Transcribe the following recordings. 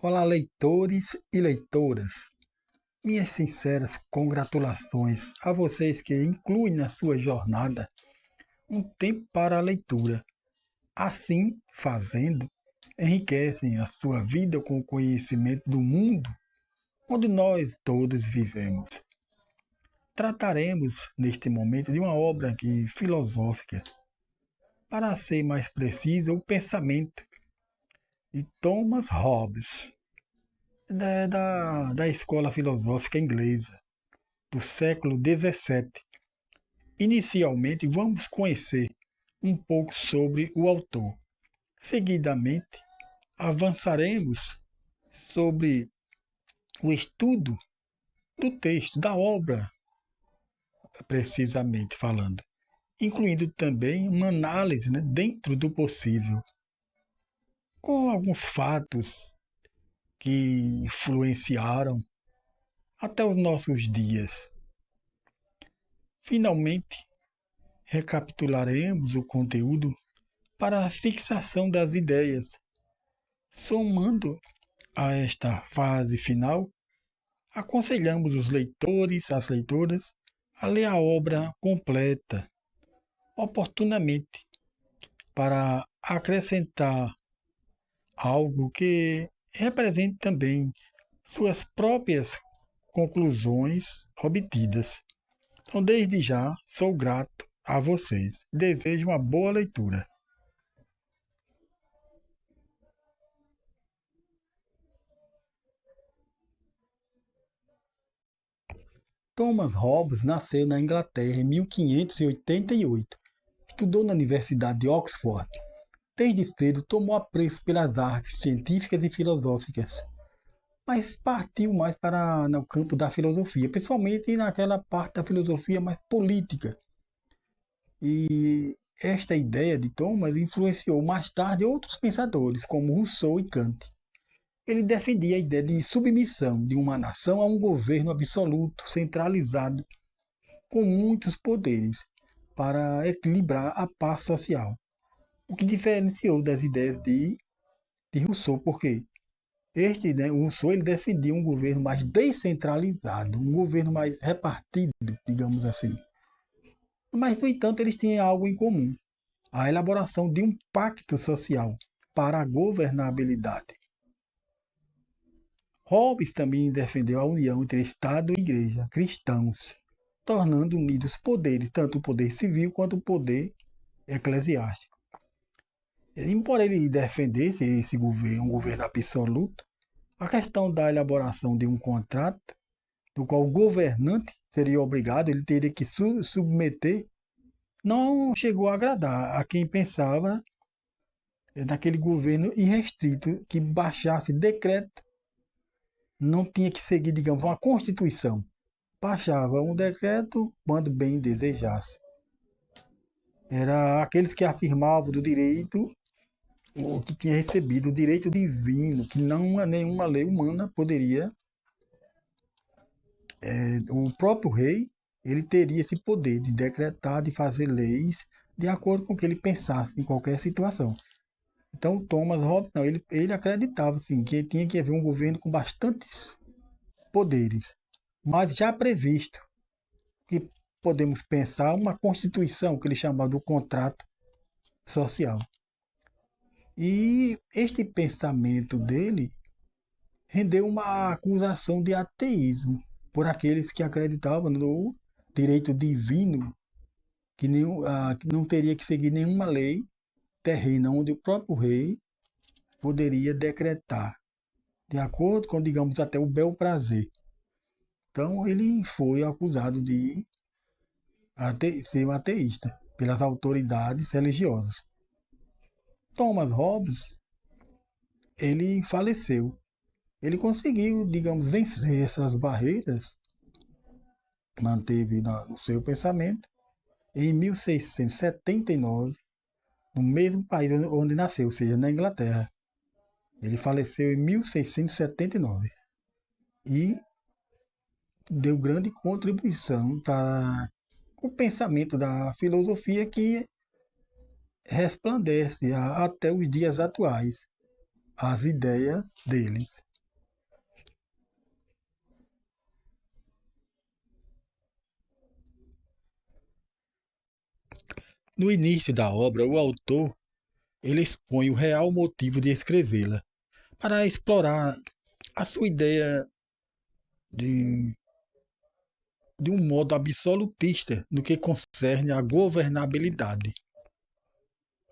Olá, leitores e leitoras. Minhas sinceras congratulações a vocês que incluem na sua jornada um tempo para a leitura. Assim, fazendo, enriquecem a sua vida com o conhecimento do mundo onde nós todos vivemos. Trataremos neste momento de uma obra filosófica, para ser mais preciso, o pensamento de Thomas Hobbes, da escola filosófica inglesa do século XVII. Inicialmente, vamos conhecer um pouco sobre o autor. Seguidamente, avançaremos sobre o estudo do texto, da obra, precisamente falando, incluindo também uma análise, dentro do possível, com alguns fatos que influenciaram até os nossos dias. Finalmente, recapitularemos o conteúdo para a fixação das ideias. Somando a esta fase final, aconselhamos os leitores, as leitoras, a ler a obra completa, oportunamente, para acrescentar algo que represente também suas próprias conclusões obtidas. Então, desde já, sou grato a vocês. Desejo uma boa leitura. Thomas Hobbes nasceu na Inglaterra em 1588. Estudou na Universidade de Oxford. Desde cedo tomou apreço pelas artes científicas e filosóficas, mas partiu mais para no campo da filosofia, principalmente naquela parte da filosofia mais política. E esta ideia de Thomas influenciou mais tarde outros pensadores, como Rousseau e Kant. Ele defendia a ideia de submissão de uma nação a um governo absoluto, centralizado, com muitos poderes, para equilibrar a paz social. O que diferenciou das ideias de Rousseau, porque o Rousseau, ele defendia um governo mais descentralizado, um governo mais repartido, digamos assim. Mas, no entanto, eles tinham algo em comum: a elaboração de um pacto social para a governabilidade. Hobbes também defendeu a união entre Estado e Igreja, cristãos, tornando unidos poderes, tanto o poder civil quanto o poder eclesiástico. Embora ele defendesse esse governo, um governo absoluto, a questão da elaboração de um contrato, do qual o governante seria obrigado, ele teria que submeter, não chegou a agradar a quem pensava naquele governo irrestrito que baixasse decreto, não tinha que seguir, digamos, uma constituição. Baixava um decreto quando bem desejasse. Era aqueles que afirmavam do direito, o que tinha recebido o direito divino, que não nenhuma lei humana poderia. O próprio rei, ele teria esse poder de decretar, de fazer leis de acordo com o que ele pensasse em qualquer situação. Então, Thomas Hobbes, não, ele acreditava assim, que tinha que haver um governo com bastantes poderes, mas já previsto, que podemos pensar uma constituição, que ele chamava do contrato social. E este pensamento dele rendeu uma acusação de ateísmo por aqueles que acreditavam no direito divino, que não teria que seguir nenhuma lei terrena, onde o próprio rei poderia decretar, de acordo com, digamos, até o bel prazer. Então ele foi acusado de ser um ateísta pelas autoridades religiosas. Thomas Hobbes, ele faleceu. Ele conseguiu, digamos, vencer essas barreiras, manteve no seu pensamento. Em 1679, no mesmo país onde nasceu, ou seja, na Inglaterra. Ele faleceu em 1679 e deu grande contribuição para o pensamento da filosofia que resplandece até os dias atuais as ideias deles. No início da obra, o autor ele expõe o real motivo de escrevê-la, para explorar a sua ideia de, de um modo absolutista no que concerne à governabilidade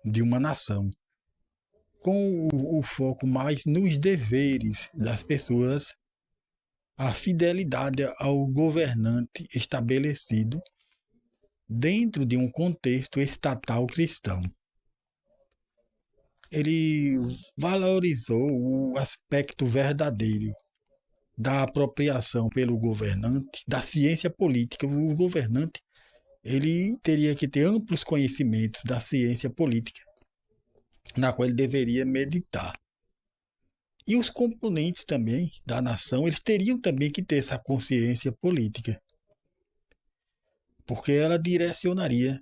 de uma nação, com o foco mais nos deveres das pessoas, a fidelidade ao governante estabelecido dentro de um contexto estatal cristão. Ele valorizou o aspecto verdadeiro da apropriação pelo governante da ciência política. O governante ele teria que ter amplos conhecimentos da ciência política, na qual ele deveria meditar. E os componentes também da nação, eles teriam também que ter essa consciência política, porque ela direcionaria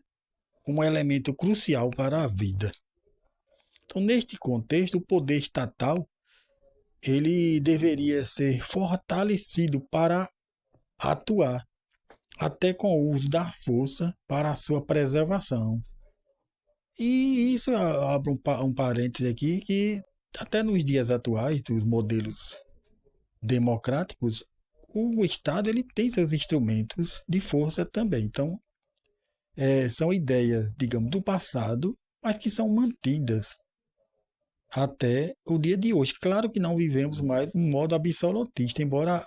um elemento crucial para a vida. Então, neste contexto, o poder estatal ele deveria ser fortalecido para atuar, até com o uso da força para a sua preservação. E isso abre um parêntese aqui que até nos dias atuais dos modelos democráticos, o Estado ele tem seus instrumentos de força também. Então, são ideias, digamos, do passado, mas que são mantidas até o dia de hoje. Claro que não vivemos mais um modo absolutista, embora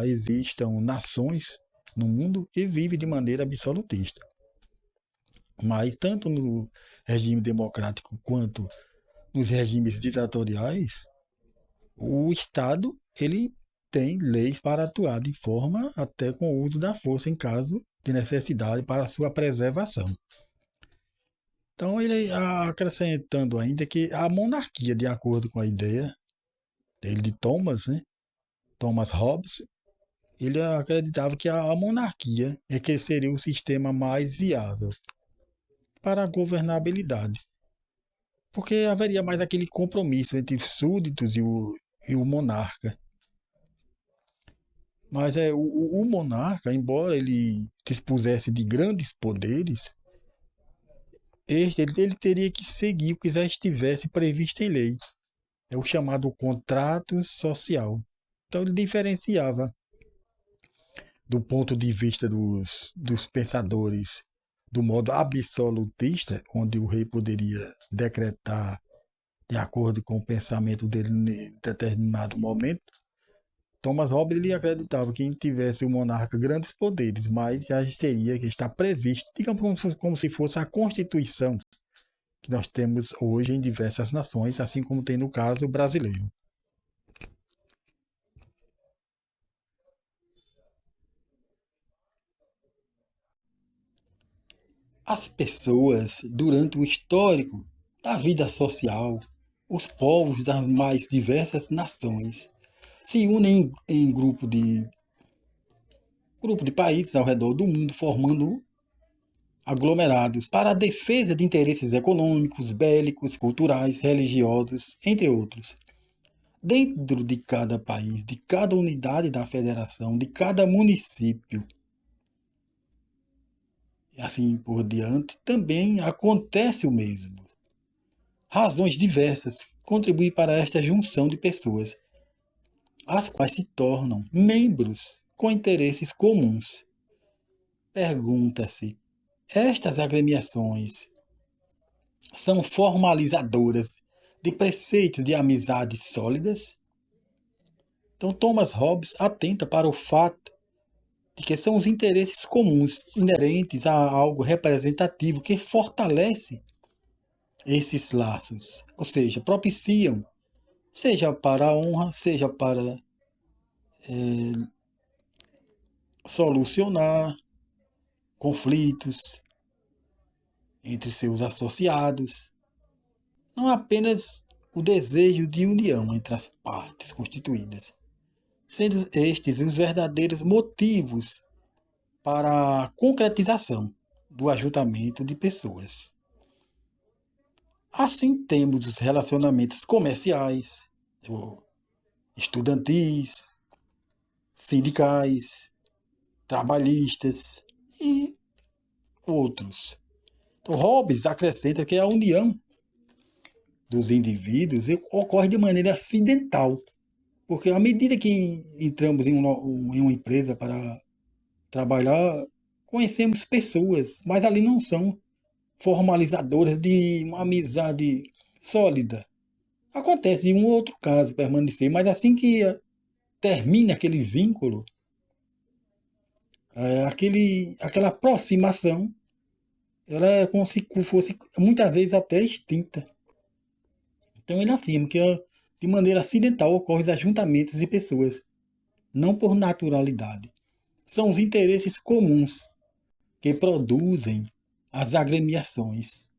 existam nações no mundo que vivem de maneira absolutista. Mas tanto no regime democrático quanto nos regimes ditatoriais, o Estado ele tem leis para atuar de forma até com o uso da força em caso de necessidade para sua preservação. Então ele acrescentando ainda que a monarquia, de acordo com a ideia dele de Thomas, né, Thomas Hobbes, ele acreditava que a monarquia é que seria o sistema mais viável para a governabilidade, porque haveria mais aquele compromisso entre os súditos e o monarca. Mas o monarca, embora ele dispusesse de grandes poderes, ele teria que seguir o que já estivesse previsto em lei. É o chamado contrato social. Então ele diferenciava do ponto de vista dos pensadores do modo absolutista, onde o rei poderia decretar de acordo com o pensamento dele em determinado momento. Thomas Hobbes ele acreditava que tivesse o monarca grandes poderes, mas já seria que está previsto, digamos como se fosse a Constituição que nós temos hoje em diversas nações, assim como tem no caso brasileiro. As pessoas, durante o histórico da vida social, os povos das mais diversas nações, se unem em grupo de países ao redor do mundo, formando aglomerados para a defesa de interesses econômicos, bélicos, culturais, religiosos, entre outros. Dentro de cada país, de cada unidade da federação, de cada município, e assim por diante, também acontece o mesmo. Razões diversas contribuem para esta junção de pessoas, as quais se tornam membros com interesses comuns. Pergunta-se: estas agremiações são formalizadoras de preceitos de amizades sólidas? Então, Thomas Hobbes atenta para o fato de que são os interesses comuns inerentes a algo representativo que fortalece esses laços, ou seja, propiciam, seja para a honra, seja para solucionar conflitos entre seus associados. Não apenas o desejo de união entre as partes constituídas, sendo estes os verdadeiros motivos para a concretização do ajuntamento de pessoas. Assim temos os relacionamentos comerciais, estudantis, sindicais, trabalhistas e outros. Então, Hobbes acrescenta que a união dos indivíduos ocorre de maneira acidental, porque à medida que entramos em uma empresa para trabalhar, conhecemos pessoas, mas ali não são formalizadoras de uma amizade sólida. Acontece de um ou outro caso permanecer, mas assim que termina aquele vínculo, aquela aproximação, ela é como se fosse muitas vezes até extinta. Então ele afirma que de maneira acidental ocorrem os ajuntamentos de pessoas, não por naturalidade. São os interesses comuns que produzem as agremiações.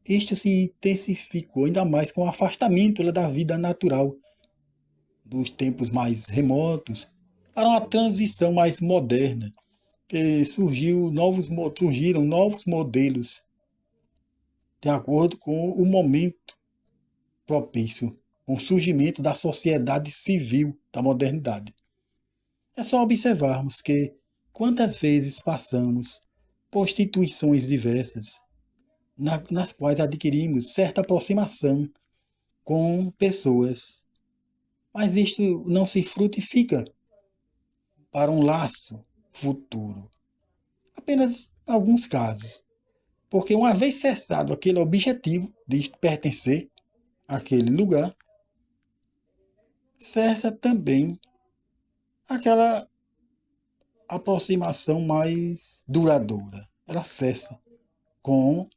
Isto se intensificou ainda mais com o afastamento da vida natural dos tempos mais remotos para uma transição mais moderna, que surgiram novos modelos de acordo com o momento propício, com o surgimento da sociedade civil da modernidade. É só observarmos que quantas vezes passamos por instituições diversas, nas quais adquirimos certa aproximação com pessoas, mas isto não se frutifica para um laço futuro. Apenas alguns casos. Porque uma vez cessado aquele objetivo de pertencer àquele lugar, cessa também aquela aproximação mais duradoura. Ela cessa com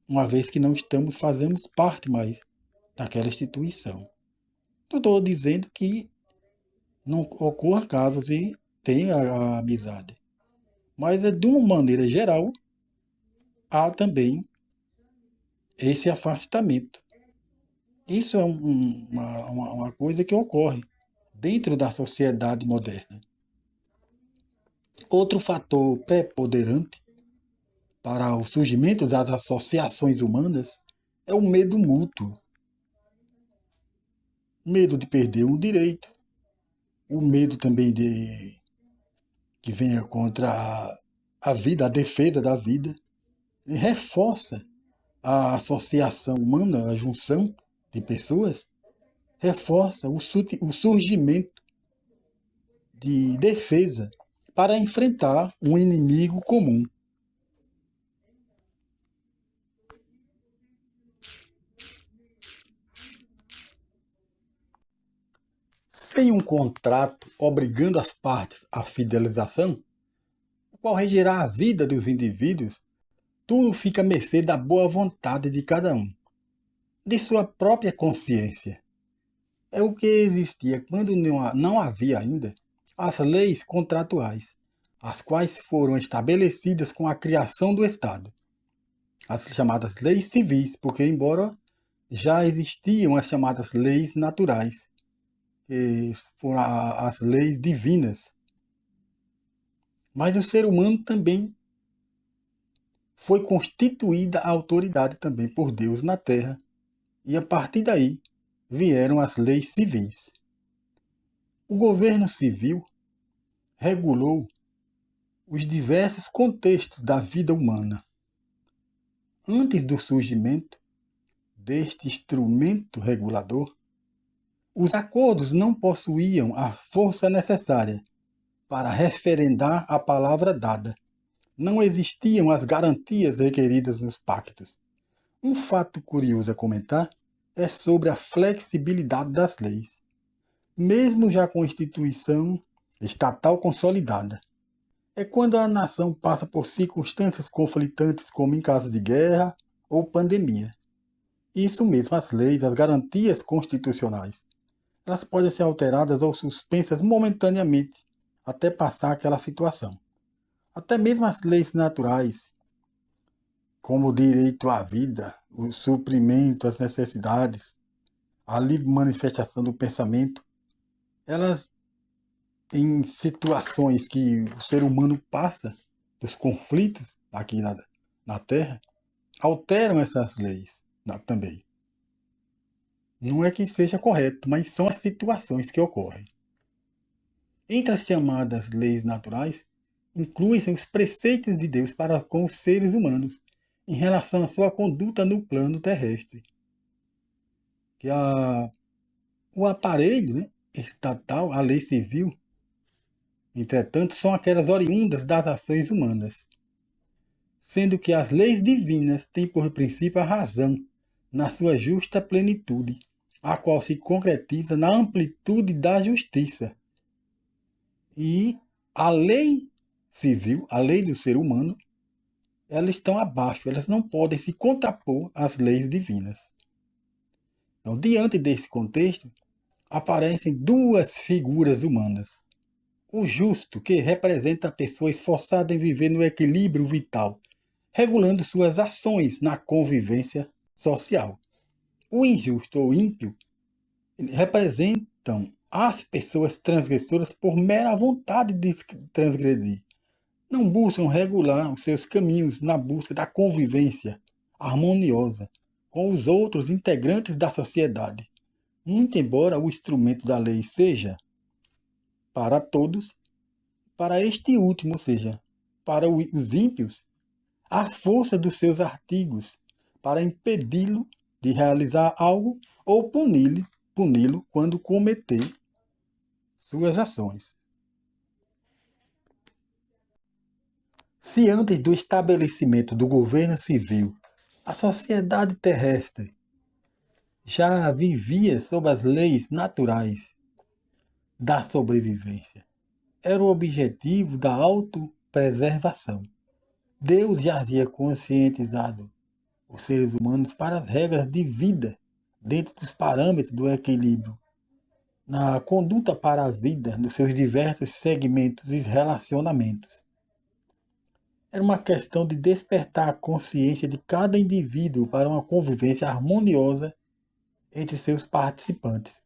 uma vez que não estamos fazemos parte mais daquela instituição. Não estou dizendo que não ocorra casos e tenha a amizade, mas de uma maneira geral há também esse afastamento. Isso é uma coisa que ocorre dentro da sociedade moderna. Outro fator preponderante para o surgimento das associações humanas é o medo mútuo. Medo de perder um direito, o medo também de que venha contra a vida, a defesa da vida, e reforça a associação humana, a junção de pessoas, reforça o surgimento de defesa para enfrentar um inimigo comum. Sem um contrato obrigando as partes à fidelização, o qual regerá a vida dos indivíduos, tudo fica à mercê da boa vontade de cada um, de sua própria consciência. É o que existia quando não havia ainda as leis contratuais, as quais foram estabelecidas com a criação do Estado, as chamadas leis civis, porque embora já existiam as chamadas leis naturais, que foram as leis divinas, mas o ser humano também foi constituída a autoridade também por Deus na terra, e a partir daí vieram as leis civis. O governo civil regulou os diversos contextos da vida humana. Antes do surgimento deste instrumento regulador, os acordos não possuíam a força necessária para referendar a palavra dada. Não existiam as garantias requeridas nos pactos. Um fato curioso a comentar é sobre a flexibilidade das leis. Mesmo já com a instituição estatal consolidada, é quando a nação passa por circunstâncias conflitantes, como em caso de guerra ou pandemia. Isso mesmo, as leis, as garantias constitucionais, elas podem ser alteradas ou suspensas momentaneamente, até passar aquela situação. Até mesmo as leis naturais, como o direito à vida, o suprimento às necessidades, a livre manifestação do pensamento, elas, em situações que o ser humano passa, dos conflitos aqui na Terra, alteram essas leis também. Não é que seja correto, mas são as situações que ocorrem. Entre as chamadas leis naturais, incluem-se os preceitos de Deus para com os seres humanos, em relação à sua conduta no plano terrestre. Que o aparelho, né, estatal, a lei civil, entretanto, são aquelas oriundas das ações humanas, sendo que as leis divinas têm por princípio a razão, na sua justa plenitude, a qual se concretiza na amplitude da justiça. E a lei civil, a lei do ser humano, elas estão abaixo, elas não podem se contrapor às leis divinas. Então, diante desse contexto, aparecem duas figuras humanas. O justo, que representa a pessoa esforçada em viver no equilíbrio vital, regulando suas ações na convivência social. O injusto ou ímpio representam as pessoas transgressoras por mera vontade de transgredir. Não buscam regular os seus caminhos na busca da convivência harmoniosa com os outros integrantes da sociedade. Muito embora o instrumento da lei seja para todos, para este último, ou seja, para os ímpios, a força dos seus artigos para impedi-lo de realizar algo ou puni-lo quando cometer suas ações. Se antes do estabelecimento do governo civil, a sociedade terrestre já vivia sob as leis naturais da sobrevivência, era o objetivo da autopreservação. Deus já havia conscientizado os seres humanos para as regras de vida dentro dos parâmetros do equilíbrio, na conduta para a vida, nos seus diversos segmentos e relacionamentos. Era uma questão de despertar a consciência de cada indivíduo para uma convivência harmoniosa entre seus participantes.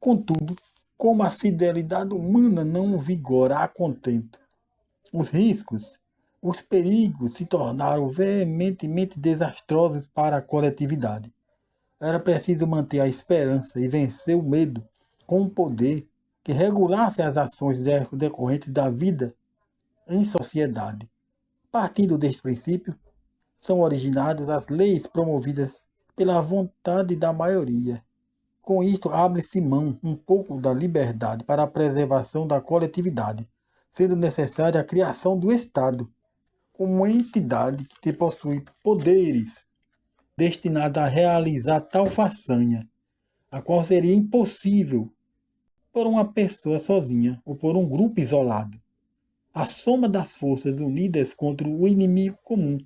Contudo, como a fidelidade humana não vigora a contento, os riscos, os perigos se tornaram veementemente desastrosos para a coletividade. Era preciso manter a esperança e vencer o medo com um poder que regulasse as ações decorrentes da vida em sociedade. Partindo deste princípio, são originadas as leis promovidas pela vontade da maioria. Com isto, abre-se mão um pouco da liberdade para a preservação da coletividade, sendo necessária a criação do Estado, como uma entidade que possui poderes destinados a realizar tal façanha, a qual seria impossível por uma pessoa sozinha ou por um grupo isolado. A soma das forças unidas contra o inimigo comum,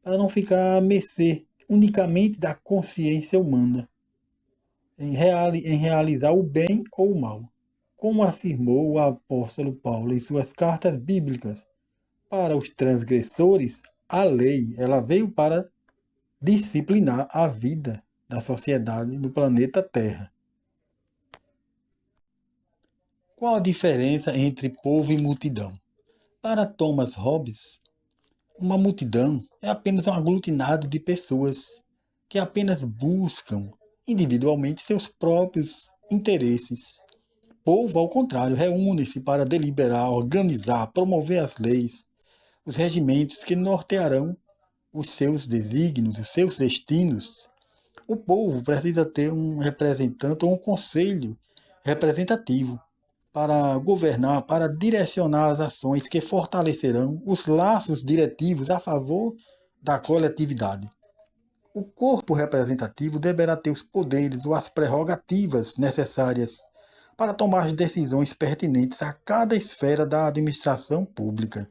para não ficar à mercê unicamente da consciência humana, em realizar o bem ou o mal. Como afirmou o apóstolo Paulo em suas cartas bíblicas, para os transgressores, a lei ela veio para disciplinar a vida da sociedade no planeta Terra. Qual a diferença entre povo e multidão? Para Thomas Hobbes, uma multidão é apenas um aglutinado de pessoas que apenas buscam individualmente seus próprios interesses. Povo, ao contrário, reúne-se para deliberar, organizar, promover as leis, os regimentos que nortearão os seus desígnios, os seus destinos. O povo precisa ter um representante ou um conselho representativo para governar, para direcionar as ações que fortalecerão os laços diretivos a favor da coletividade. O corpo representativo deverá ter os poderes ou as prerrogativas necessárias para tomar as decisões pertinentes a cada esfera da administração pública.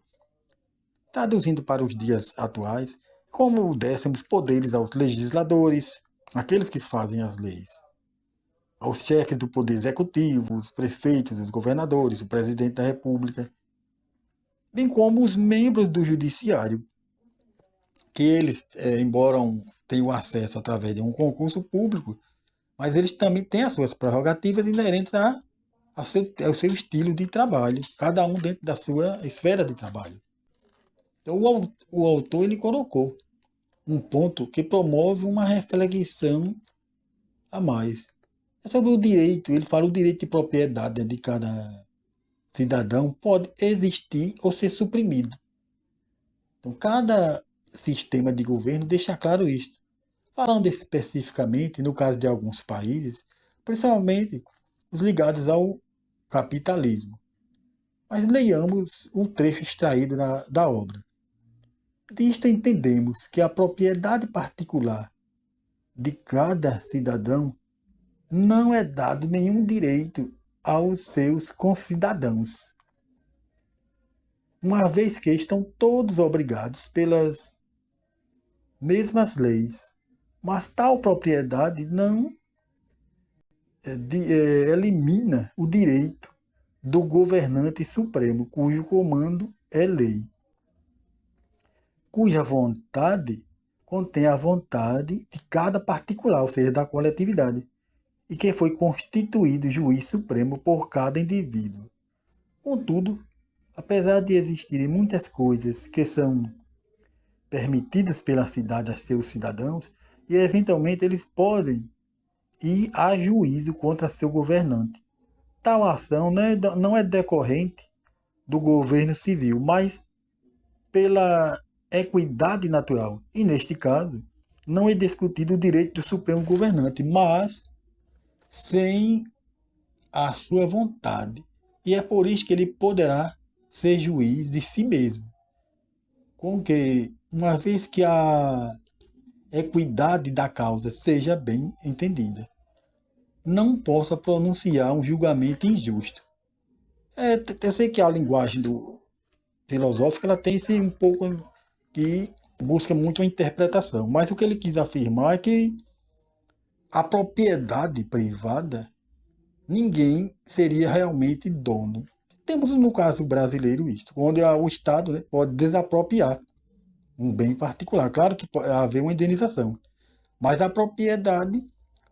Traduzindo para os dias atuais, como dessemos poderes aos legisladores, aqueles que fazem as leis, aos chefes do poder executivo, os prefeitos, os governadores, o presidente da república, bem como os membros do judiciário, que eles, embora tenham acesso através de um concurso público, mas eles também têm as suas prerrogativas inerentes ao seu estilo de trabalho, cada um dentro da sua esfera de trabalho. Então, o autor ele colocou um ponto que promove uma reflexão a mais. É sobre o direito, ele fala o direito de propriedade de cada cidadão pode existir ou ser suprimido. Então, cada sistema de governo deixa claro isto. Falando especificamente, no caso de alguns países, principalmente os ligados ao capitalismo. Mas leiamos um trecho extraído da obra. Disto entendemos que a propriedade particular de cada cidadão não é dado nenhum direito aos seus concidadãos, uma vez que estão todos obrigados pelas mesmas leis, mas tal propriedade não elimina o direito do governante supremo, cujo comando é lei, cuja vontade contém a vontade de cada particular, ou seja, da coletividade, e que foi constituído juiz supremo por cada indivíduo. Contudo, apesar de existirem muitas coisas que são permitidas pela cidade a seus cidadãos, e eventualmente eles podem ir a juízo contra seu governante. Tal ação não é decorrente do governo civil, mas pela equidade natural. E neste caso, não é discutido o direito do supremo governante, mas sem a sua vontade. E é por isso que ele poderá ser juiz de si mesmo. Com que, uma vez que a equidade da causa seja bem entendida, não possa pronunciar um julgamento injusto. Eu sei que a linguagem filosófica ela tem esse um pouco que busca muito a interpretação, mas o que ele quis afirmar é que a propriedade privada ninguém seria realmente dono. Temos no caso brasileiro isto, onde o Estado, né, pode desapropriar um bem particular. Claro que pode haver uma indenização, mas a propriedade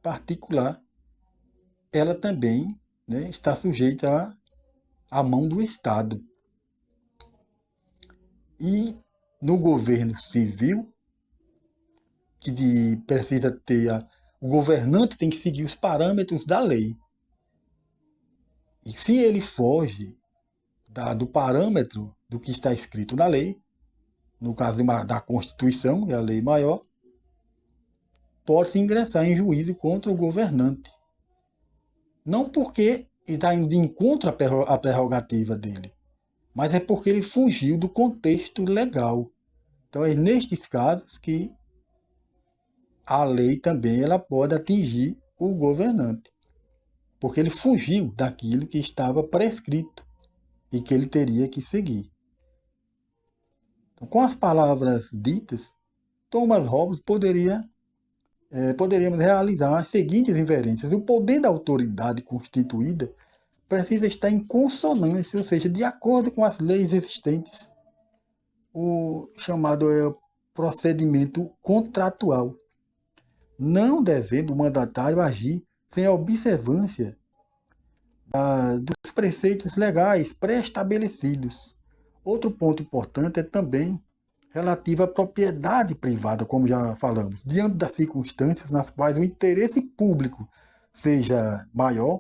particular ela também, né, está sujeita à mão do Estado. E no governo civil, que precisa ter o governante tem que seguir os parâmetros da lei. E se ele foge do parâmetro do que está escrito na lei, no caso da Constituição, que é a lei maior, pode-se ingressar em juízo contra o governante. Não porque ele está indo de encontro à prerrogativa dele, mas é porque ele fugiu do contexto legal. Então é nestes casos que a lei também ela pode atingir o governante, porque ele fugiu daquilo que estava prescrito e que ele teria que seguir. Então, com as palavras ditas, Thomas Hobbes poderíamos realizar as seguintes inferências. O poder da autoridade constituída precisa estar em consonância, ou seja, de acordo com as leis existentes, o chamado procedimento contratual, não devendo o mandatário agir sem a observância dos preceitos legais pré-estabelecidos. Outro ponto importante é também relativo à propriedade privada, como já falamos, diante das circunstâncias nas quais o interesse público seja maior,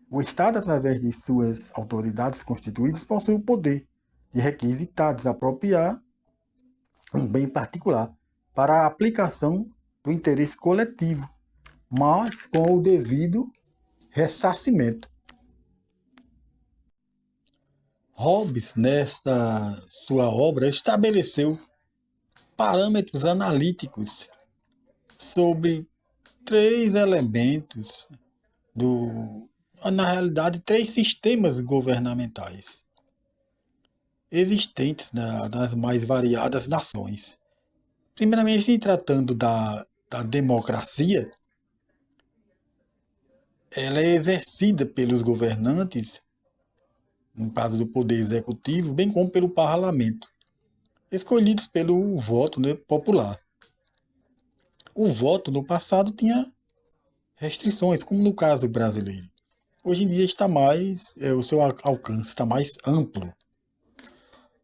o Estado, através de suas autoridades constituídas, possui o poder de requisitar, desapropriar um bem particular para a aplicação do interesse coletivo, mas com o devido ressarcimento. Hobbes, nesta sua obra, estabeleceu parâmetros analíticos sobre três elementos na realidade, três sistemas governamentais existentes nas mais variadas nações. Primeiramente, se tratando da democracia, ela é exercida pelos governantes, no caso do poder executivo, bem como pelo parlamento, escolhidos pelo voto, né, popular. O voto no passado tinha restrições, como no caso brasileiro. Hoje em dia está mais, o seu alcance está mais amplo.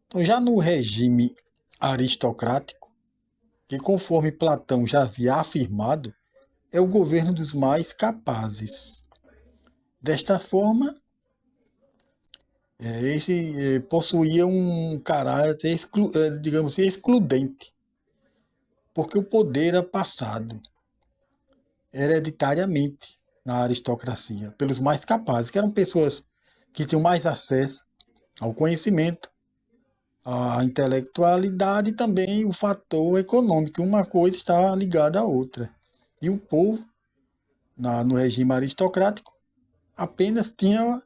Então, já no regime aristocrático, que conforme Platão já havia afirmado, é o governo dos mais capazes. Desta forma, esse possuía um caráter, digamos assim, excludente, porque o poder era passado hereditariamente na aristocracia, pelos mais capazes, que eram pessoas que tinham mais acesso ao conhecimento, à intelectualidade e também o fator econômico. Uma coisa está ligada à outra. E o povo, no regime aristocrático, apenas tinha,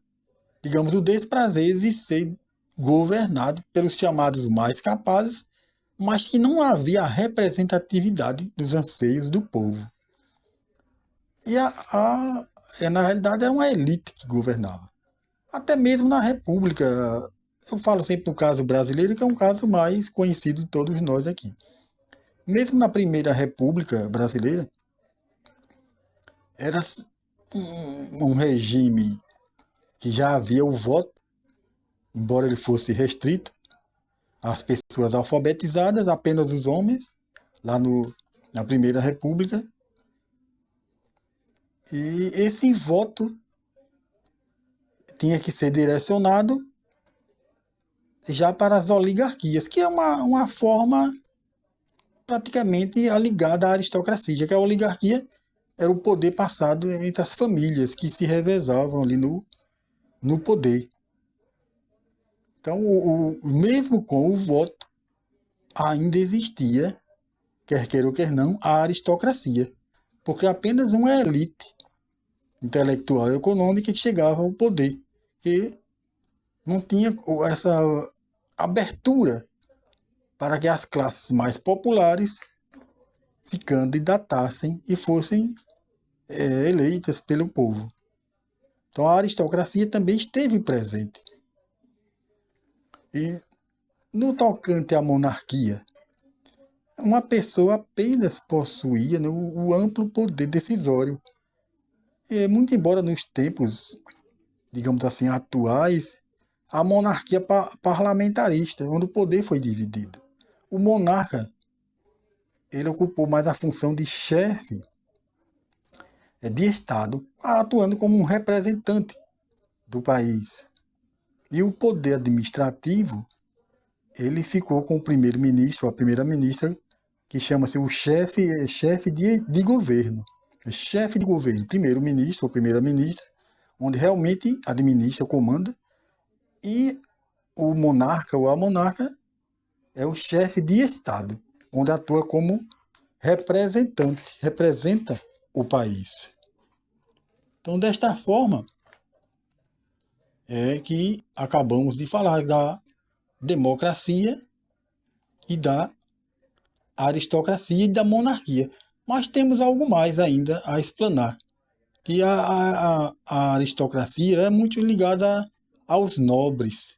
digamos, o desprazer de ser governado pelos chamados mais capazes, mas que não havia representatividade dos anseios do povo. E na realidade era uma elite que governava. Até mesmo na República, eu falo sempre no caso brasileiro, que é um caso mais conhecido de todos nós aqui. Mesmo na primeira República brasileira, era um regime que já havia o voto, embora ele fosse restrito às pessoas alfabetizadas, apenas os homens, lá na Primeira República. E esse voto tinha que ser direcionado já para as oligarquias, que é uma forma praticamente ligada à aristocracia, já que a oligarquia era o poder passado entre as famílias que se revezavam ali no poder. Então, mesmo com o voto, ainda existia, quer queira ou quer não, a aristocracia, porque apenas uma elite intelectual e econômica que chegava ao poder, que não tinha essa abertura para que as classes mais populares se candidatassem e fossem eleitas pelo povo. Então a aristocracia também esteve presente. E no tocante à monarquia, uma pessoa apenas possuía, né, o amplo poder decisório. E, muito embora nos tempos, digamos assim, atuais, a monarquia parlamentarista, onde o poder foi dividido. O monarca, ele ocupou mais a função de chefe de Estado, atuando como um representante do país. E o poder administrativo, ele ficou com o primeiro-ministro, a primeira-ministra, que chama-se o chefe de governo. Chefe de governo, primeiro-ministro ou primeira-ministra, onde realmente administra, comanda, e o monarca ou a monarca é o chefe de Estado, onde atua como representante, representa o país. Então, desta forma, é que acabamos de falar da democracia e da aristocracia e da monarquia. Mas temos algo mais ainda a explanar, que a aristocracia é muito ligada aos nobres,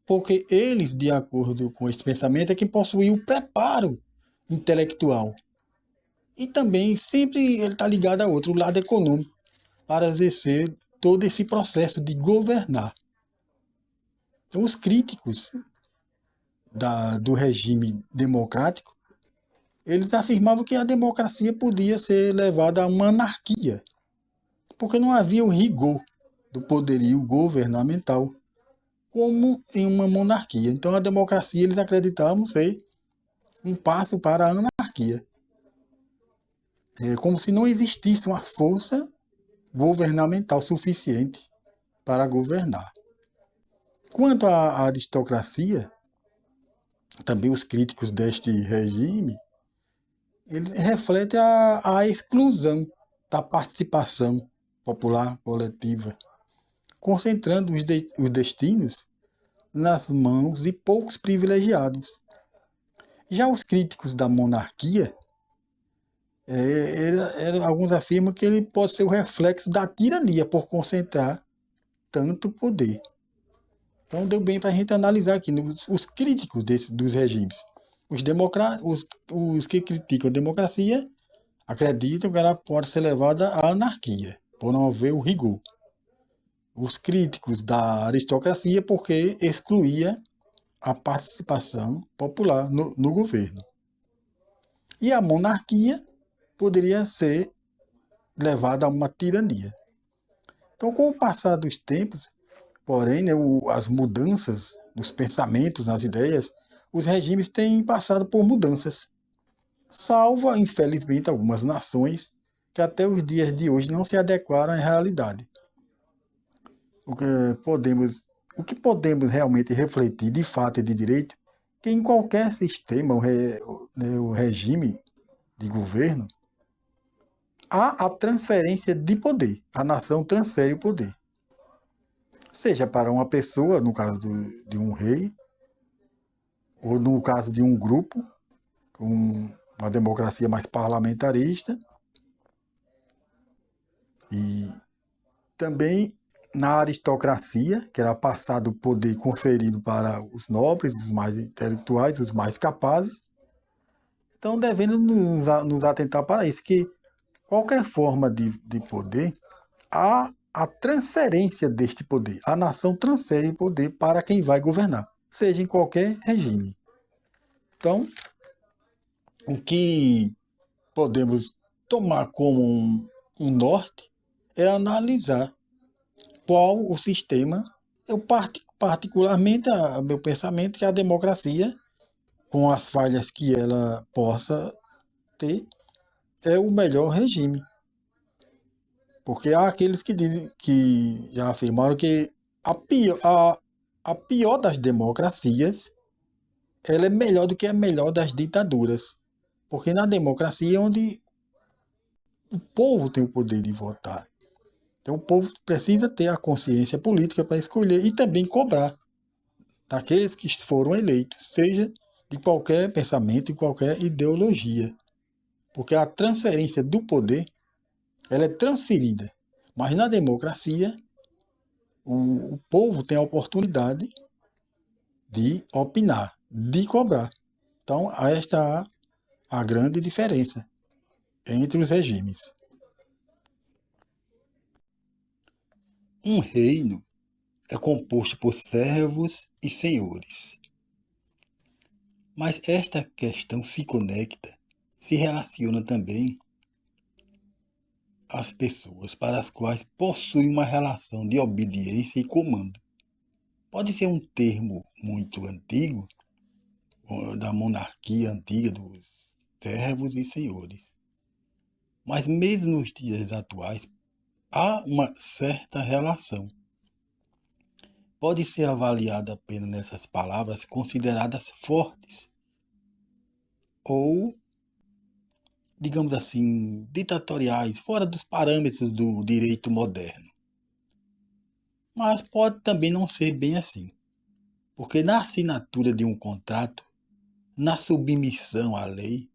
porque eles, de acordo com esse pensamento, é quem possuía o preparo intelectual. E também sempre ele está ligado a outro, o lado econômico, para exercer todo esse processo de governar. Então, os críticos do regime democrático, eles afirmavam que a democracia podia ser levada a uma anarquia, porque não havia o rigor do poderio governamental como em uma monarquia. Então, a democracia eles acreditavam ser um passo para a anarquia. É como se não existisse uma força governamental suficiente para governar. Quanto à aristocracia, também os críticos deste regime, eles refletem a exclusão da participação popular coletiva, concentrando os destinos nas mãos de poucos privilegiados. Já os críticos da monarquia, alguns afirmam que ele pode ser o reflexo da tirania por concentrar tanto poder. Então deu bem para a gente analisar aqui os críticos dos regimes. Os que criticam a democracia acreditam que ela pode ser levada à anarquia, por não haver o rigor. Os críticos da aristocracia porque excluía a participação popular no governo. E a monarquia poderia ser levada a uma tirania. Então, com o passar dos tempos, porém, né, as mudanças nos pensamentos, nas ideias, os regimes têm passado por mudanças. salvo, infelizmente, algumas nações que até os dias de hoje não se adequaram à realidade. O que o que podemos realmente refletir de fato e de direito, que em qualquer sistema, o regime de governo, há a transferência de poder. A nação transfere o poder. Seja para uma pessoa, no caso de um rei, ou no caso de um grupo, uma democracia mais parlamentarista, e também na aristocracia, que era passado o poder conferido para os nobres, os mais intelectuais, os mais capazes. Então, devemos nos atentar para isso, que qualquer forma de poder, há a transferência deste poder. A nação transfere o poder para quem vai governar, seja em qualquer regime. Então, o que podemos tomar como um norte é analisar qual o sistema. Eu particularmente, meu pensamento, que a democracia, com as falhas que ela possa ter, é o melhor regime. Porque há aqueles que dizem, que já afirmaram que a pior das democracias, ela é melhor do que a melhor das ditaduras. Porque na democracia é onde o povo tem o poder de votar. Então o povo precisa ter a consciência política para escolher e também cobrar daqueles que foram eleitos, seja de qualquer pensamento e qualquer ideologia. Porque a transferência do poder, ela é transferida. Mas na democracia, o povo tem a oportunidade de opinar, de cobrar. Então, esta é a grande diferença entre os regimes. Um reino é composto por servos e senhores. Mas esta questão se conecta, se relaciona também às pessoas para as quais possui uma relação de obediência e comando. Pode ser um termo muito antigo, da monarquia antiga dos servos e senhores. Mas mesmo nos dias atuais, há uma certa relação. Pode ser avaliada apenas nessas palavras consideradas fortes ou, digamos assim, ditatoriais, fora dos parâmetros do direito moderno. Mas pode também não ser bem assim, porque na assinatura de um contrato, na submissão à lei,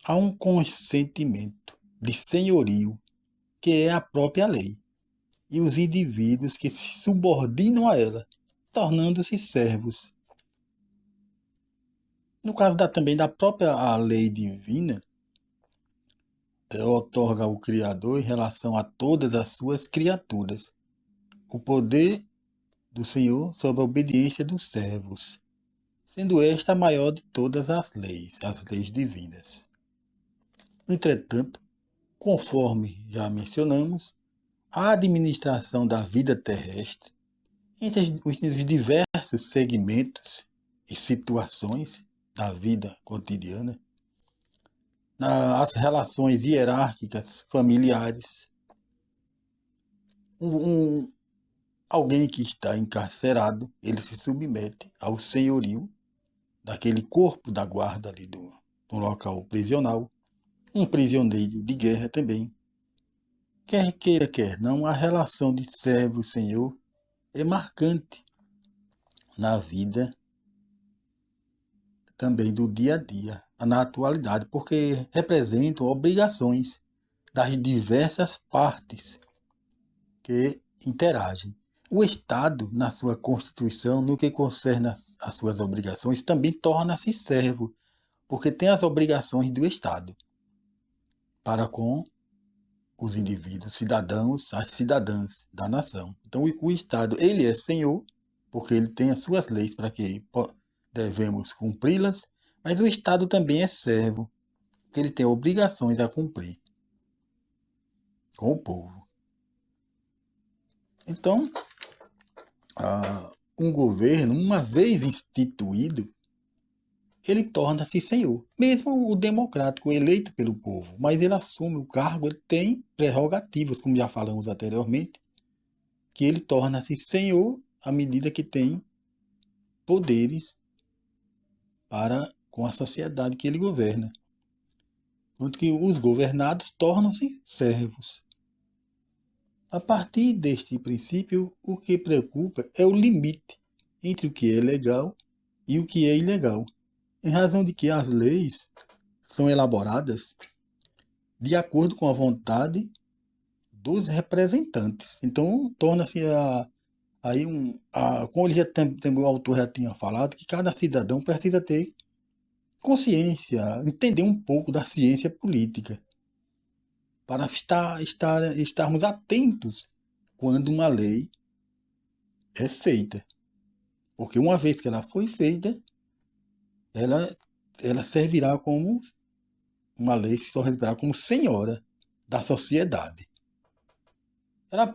há um consentimento de senhorio, que é a própria lei, e os indivíduos que se subordinam a ela, tornando-se servos. No caso também da própria a lei divina, outorga ao Criador em relação a todas as suas criaturas o poder do Senhor sobre a obediência dos servos, sendo esta a maior de todas as leis divinas. Entretanto, conforme já mencionamos, a administração da vida terrestre, entre os diversos segmentos e situações da vida cotidiana, as relações hierárquicas familiares, alguém que está encarcerado, ele se submete ao senhorio daquele corpo da guarda ali do local prisional, um prisioneiro de guerra também. Quer queira, quer não, a relação de servo-senhor é marcante na vida também do dia a dia, na atualidade, porque representam obrigações das diversas partes que interagem. O Estado, na sua Constituição, no que concerne às suas obrigações, também torna-se servo, porque tem as obrigações do Estado para com os indivíduos, cidadãos, as cidadãs da nação. Então, o Estado, ele é senhor, porque ele tem as suas leis para que devemos cumpri-las, mas o Estado também é servo, porque ele tem obrigações a cumprir com o povo. Então, um governo, uma vez instituído, ele torna-se senhor. Mesmo o democrático eleito pelo povo, mas ele assume o cargo, ele tem prerrogativas, como já falamos anteriormente, que ele torna-se senhor à medida que tem poderes para com a sociedade que ele governa. Enquanto que os governados tornam-se servos. A partir deste princípio, o que preocupa é o limite entre o que é legal e o que é ilegal, em razão de que as leis são elaboradas de acordo com a vontade dos representantes. Então, torna-se aí como ele o autor já tinha falado, que cada cidadão precisa ter consciência, entender um pouco da ciência política, para estarmos atentos quando uma lei é feita. Porque uma vez que ela foi feita, ela servirá como uma lei, se servirá como senhora da sociedade.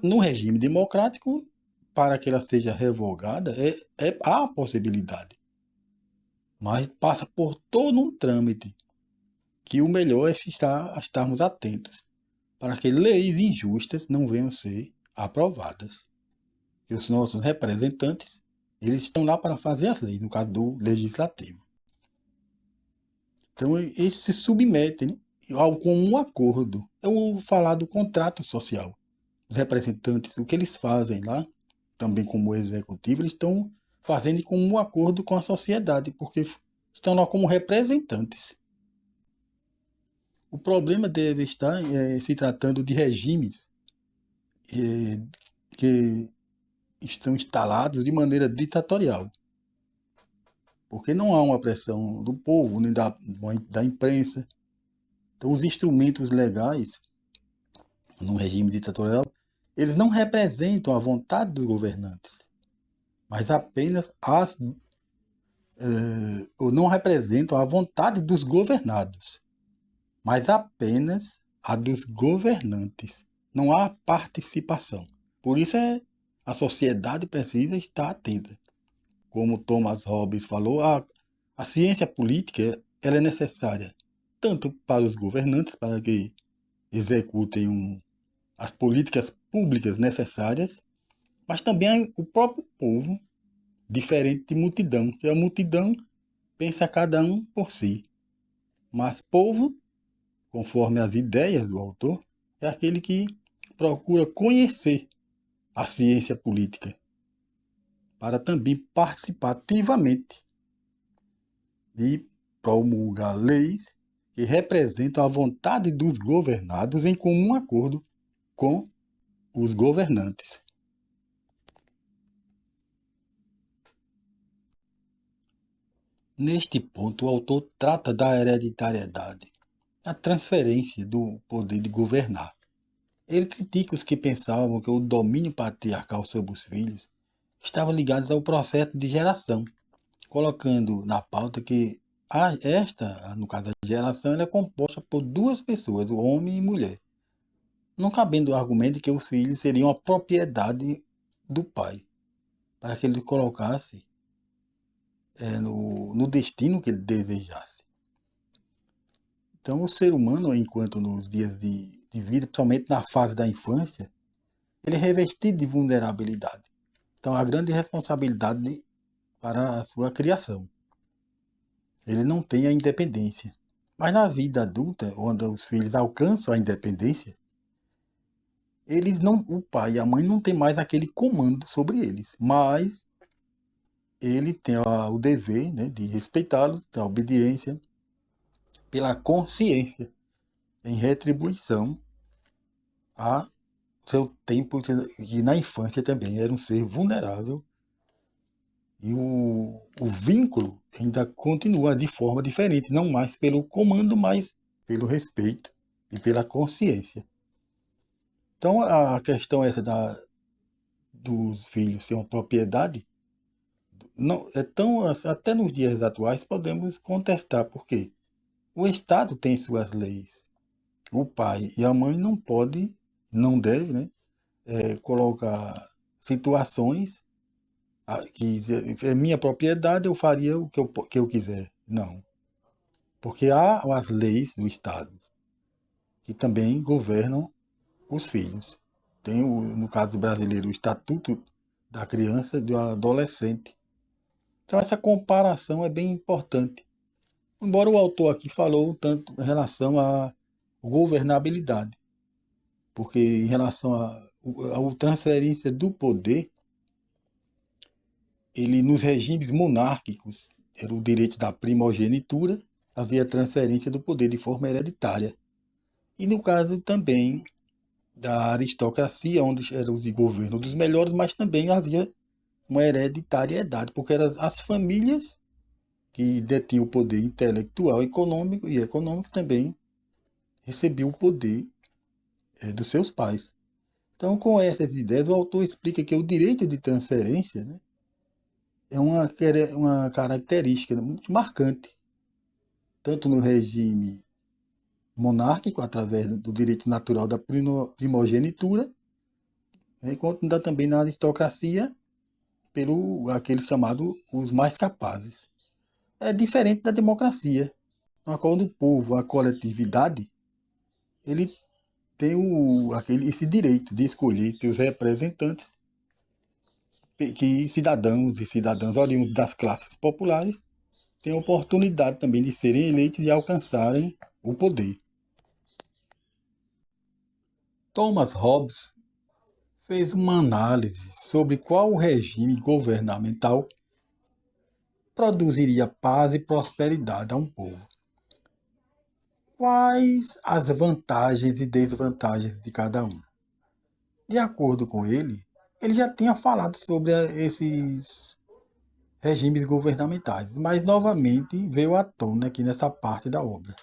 No regime democrático, para que ela seja revogada, há a possibilidade. Mas passa por todo um trâmite, que o melhor é estarmos atentos, para que leis injustas não venham a ser aprovadas. Que os nossos representantes, eles estão lá para fazer as leis, no caso do legislativo. Então, eles se submetem, né, ao comum acordo. É o falar do contrato social. Os representantes, o que eles fazem lá, também como executivo, eles estão fazendo com um acordo com a sociedade, porque estão lá como representantes. O problema deve estar se tratando de regimes que estão instalados de maneira ditatorial, porque não há uma pressão do povo, nem da imprensa. Então, os instrumentos legais, num regime ditatorial, eles não representam a vontade dos governantes, mas apenas ou não representam a vontade dos governados, mas apenas a dos governantes. Não há participação. Por isso a sociedade precisa estar atenta. Como Thomas Hobbes falou, a ciência política ela é necessária tanto para os governantes, para que executem as políticas públicas necessárias, mas também o próprio povo, diferente de multidão, que a multidão pensa cada um por si. Mas povo, conforme as ideias do autor, é aquele que procura conhecer a ciência política, para também participar ativamente e promulgar leis que representam a vontade dos governados em comum acordo com os governantes. Neste ponto, o autor trata da hereditariedade, a transferência do poder de governar. Ele critica os que pensavam que o domínio patriarcal sobre os filhos estava ligado ao processo de geração, colocando na pauta que no caso da geração, ela é composta por duas pessoas, o homem e mulher, não cabendo o argumento de que os filhos seriam a propriedade do pai, para que ele colocasse no destino que ele desejasse. Então, o ser humano, enquanto nos dias de vida, principalmente na fase da infância, ele é revestido de vulnerabilidade. Então, há grande responsabilidade para a sua criação. Ele não tem a independência. Mas na vida adulta, onde os filhos alcançam a independência, o pai e a mãe não têm mais aquele comando sobre eles, mas eles têm o dever, né, de respeitá-los, a obediência, pela consciência, em retribuição a seu tempo, que na infância também era um ser vulnerável, e o vínculo ainda continua de forma diferente, não mais pelo comando, mas pelo respeito e pela consciência. Então, a questão essa dos filhos ser uma propriedade, não, até nos dias atuais podemos contestar, porque o Estado tem suas leis. O pai e a mãe não podem, não devem, né, colocar situações que é minha propriedade, eu faria o que eu quiser. Não. Porque há as leis do Estado que também governam os filhos. Tem, no caso brasileiro, o Estatuto da Criança e do Adolescente. Então essa comparação é bem importante. Embora o autor aqui falou tanto em relação à governabilidade, porque em relação à transferência do poder, ele nos regimes monárquicos era o direito da primogenitura, havia transferência do poder de forma hereditária. E no caso também da aristocracia, onde era o governo dos melhores, mas também havia uma hereditariedade, porque eram as famílias que detinham o poder intelectual, econômico e econômico também recebiam o poder dos seus pais. Então, com essas ideias, o autor explica que o direito de transferência, né, é uma característica muito marcante, tanto no regime monárquico, através do direito natural da primogenitura, né, quanto também na aristocracia, pelo aqueles chamados os mais capazes. É diferente da democracia, na qual o povo, a coletividade, ele tem esse direito de escolher seus representantes, que cidadãos e cidadãs oriundos das classes populares têm a oportunidade também de serem eleitos e alcançarem o poder. Thomas Hobbes fez uma análise sobre qual regime governamental produziria paz e prosperidade a um povo. Quais as vantagens e desvantagens de cada um? De acordo com ele já tinha falado sobre esses regimes governamentais, mas novamente veio à tona aqui nessa parte da obra.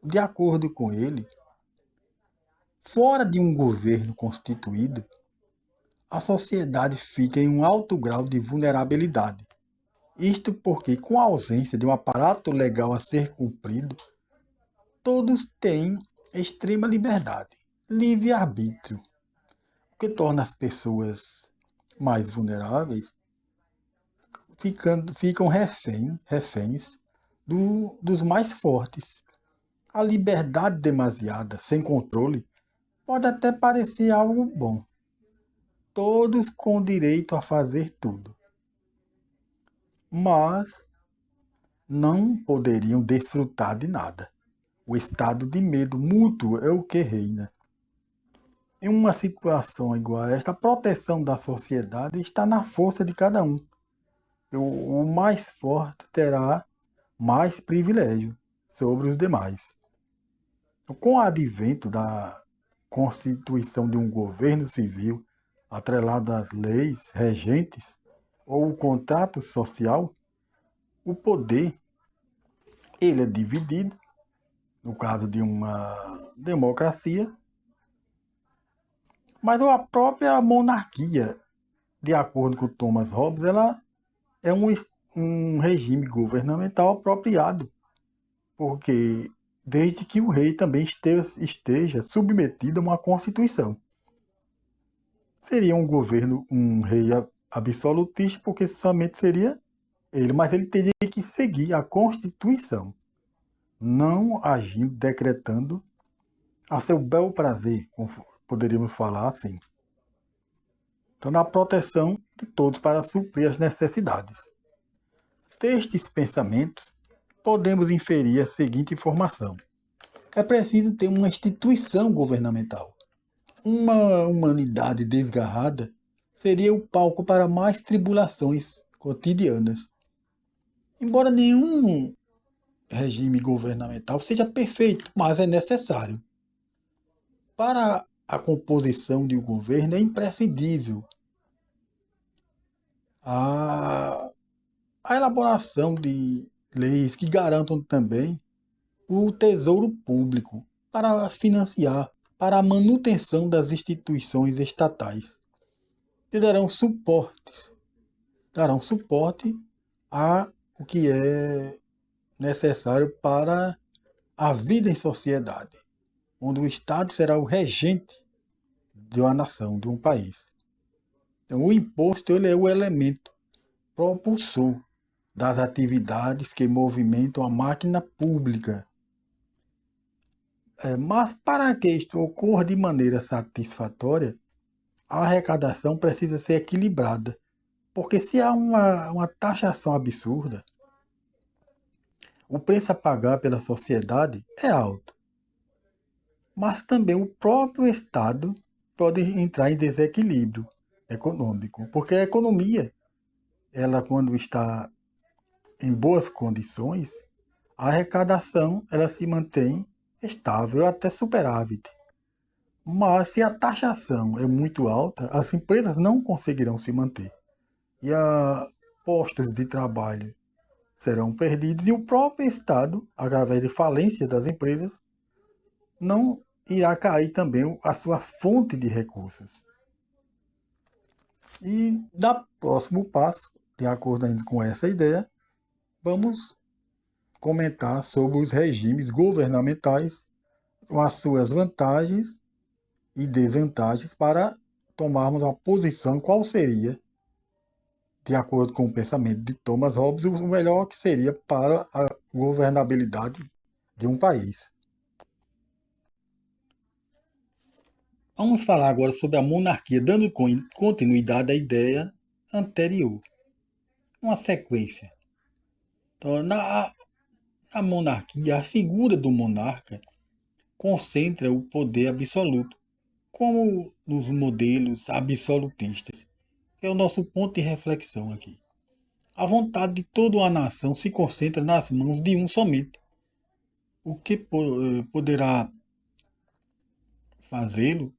De acordo com ele, fora de um governo constituído, a sociedade fica em um alto grau de vulnerabilidade. Isto porque, com a ausência de um aparato legal a ser cumprido, todos têm extrema liberdade, livre-arbítrio, o que torna as pessoas mais vulneráveis ficam reféns dos mais fortes. A liberdade demasiada, sem controle, pode até parecer algo bom. Todos com direito a fazer tudo. Mas não poderiam desfrutar de nada. O estado de medo mútuo é o que reina. Em uma situação igual a esta, a proteção da sociedade está na força de cada um. O mais forte terá mais privilégio sobre os demais. Com o advento da constituição de um governo civil atrelado às leis regentes ou o contrato social, o poder ele é dividido, no caso de uma democracia, mas a própria monarquia, de acordo com Thomas Hobbes, ela é um regime governamental apropriado, porque desde que o rei também esteja submetido a uma constituição. Seria um governo, um rei absolutista, porque somente seria ele, mas ele teria que seguir a Constituição, não agindo, decretando a seu bel prazer, como poderíamos falar assim. Então, na proteção de todos para suprir as necessidades. Destes pensamentos, podemos inferir a seguinte informação. É preciso ter uma instituição governamental. Uma humanidade desgarrada seria o palco para mais tribulações cotidianas. Embora nenhum regime governamental seja perfeito, mas é necessário. Para a composição de um governo é imprescindível a elaboração de leis que garantam também o tesouro público para financiar, para a manutenção das instituições estatais, que darão suporte a o que é necessário para a vida em sociedade, onde o Estado será o regente de uma nação, de um país. Então, o imposto ele é o elemento propulsor das atividades que movimentam a máquina pública. Mas para que isto ocorra de maneira satisfatória, a arrecadação precisa ser equilibrada, porque se há uma taxação absurda, o preço a pagar pela sociedade é alto. Mas também o próprio Estado pode entrar em desequilíbrio econômico, porque a economia, ela quando está em boas condições, a arrecadação ela se mantém estável até superávit. Mas se a taxação é muito alta, as empresas não conseguirão se manter. E postos de trabalho serão perdidos e o próprio Estado, através de falência das empresas, não irá cair também a sua fonte de recursos. E, no próximo passo, de acordo ainda com essa ideia, vamos comentar sobre os regimes governamentais, com as suas vantagens e desvantagens, para tomarmos uma posição qual seria, de acordo com o pensamento de Thomas Hobbes, o melhor que seria para a governabilidade de um país. Vamos falar agora sobre a monarquia, dando continuidade à ideia anterior. Uma sequência. Então, na monarquia, a figura do monarca concentra o poder absoluto, como nos modelos absolutistas, que é o nosso ponto de reflexão aqui. A vontade de toda uma nação se concentra nas mãos de um somente, o que poderá fazê-lo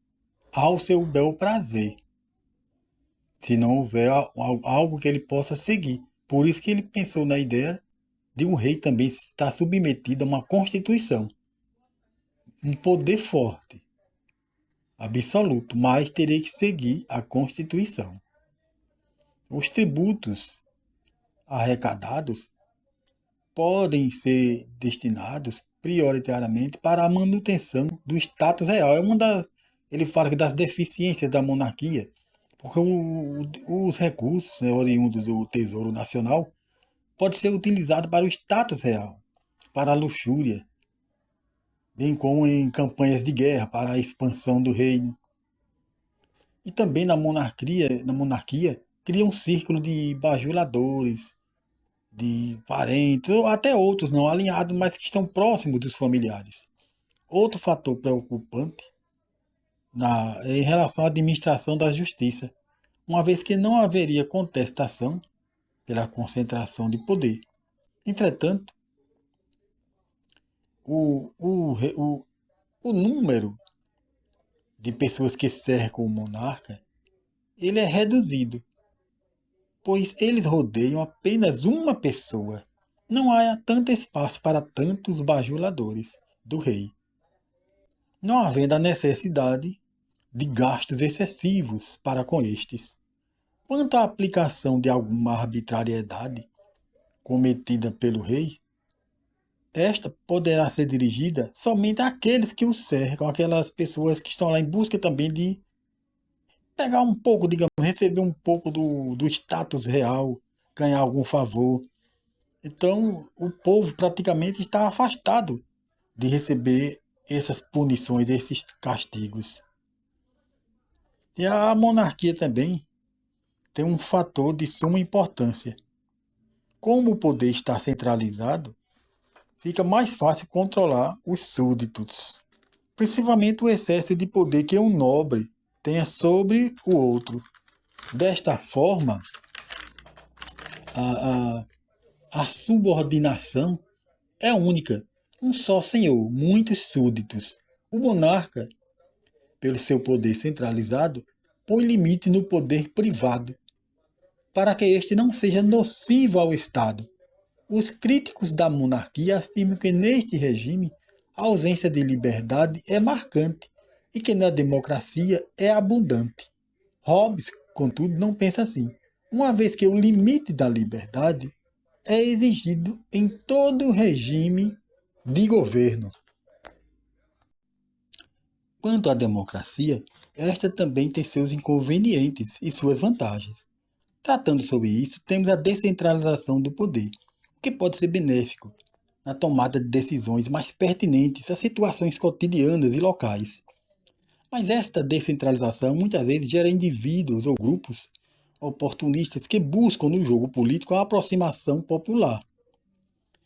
ao seu bel prazer, se não houver algo que ele possa seguir. Por isso que ele pensou na ideia de um rei também estar submetido a uma constituição, um poder forte, absoluto, mas teria que seguir a constituição. Os tributos arrecadados podem ser destinados prioritariamente para a manutenção do status real. Ele fala que das deficiências da monarquia, porque os recursos, né, oriundos do Tesouro Nacional pode ser utilizado para o status real, para a luxúria, bem como em campanhas de guerra para a expansão do reino. E também na monarquia cria um círculo de bajuladores, de parentes, ou até outros não alinhados, mas que estão próximos dos familiares. Outro fator preocupante em relação à administração da justiça, uma vez que não haveria contestação pela concentração de poder. Entretanto, o número de pessoas que cercam o monarca ele é reduzido, pois eles rodeiam apenas uma pessoa. Não há tanto espaço para tantos bajuladores do rei, não havendo a necessidade de gastos excessivos para com estes. Quanto à aplicação de alguma arbitrariedade cometida pelo rei, esta poderá ser dirigida somente àqueles que o cercam, aquelas pessoas que estão lá em busca também de pegar um pouco, digamos, receber um pouco do status real, ganhar algum favor. Então, o povo praticamente está afastado de receber essas punições, esses castigos. E a monarquia também tem um fator de suma importância. Como o poder está centralizado, fica mais fácil controlar os súditos, principalmente o excesso de poder que um nobre tenha sobre o outro. Desta forma, a subordinação é única. Um só senhor, muitos súditos. O monarca, pelo seu poder centralizado, põe limite no poder privado, para que este não seja nocivo ao Estado. Os críticos da monarquia afirmam que neste regime a ausência de liberdade é marcante e que na democracia é abundante. Hobbes, contudo, não pensa assim, uma vez que o limite da liberdade é exigido em todo regime de governo. Quanto à democracia, esta também tem seus inconvenientes e suas vantagens. Tratando sobre isso, temos a descentralização do poder, o que pode ser benéfico na tomada de decisões mais pertinentes às situações cotidianas e locais. Mas esta descentralização muitas vezes gera indivíduos ou grupos oportunistas que buscam no jogo político a aproximação popular.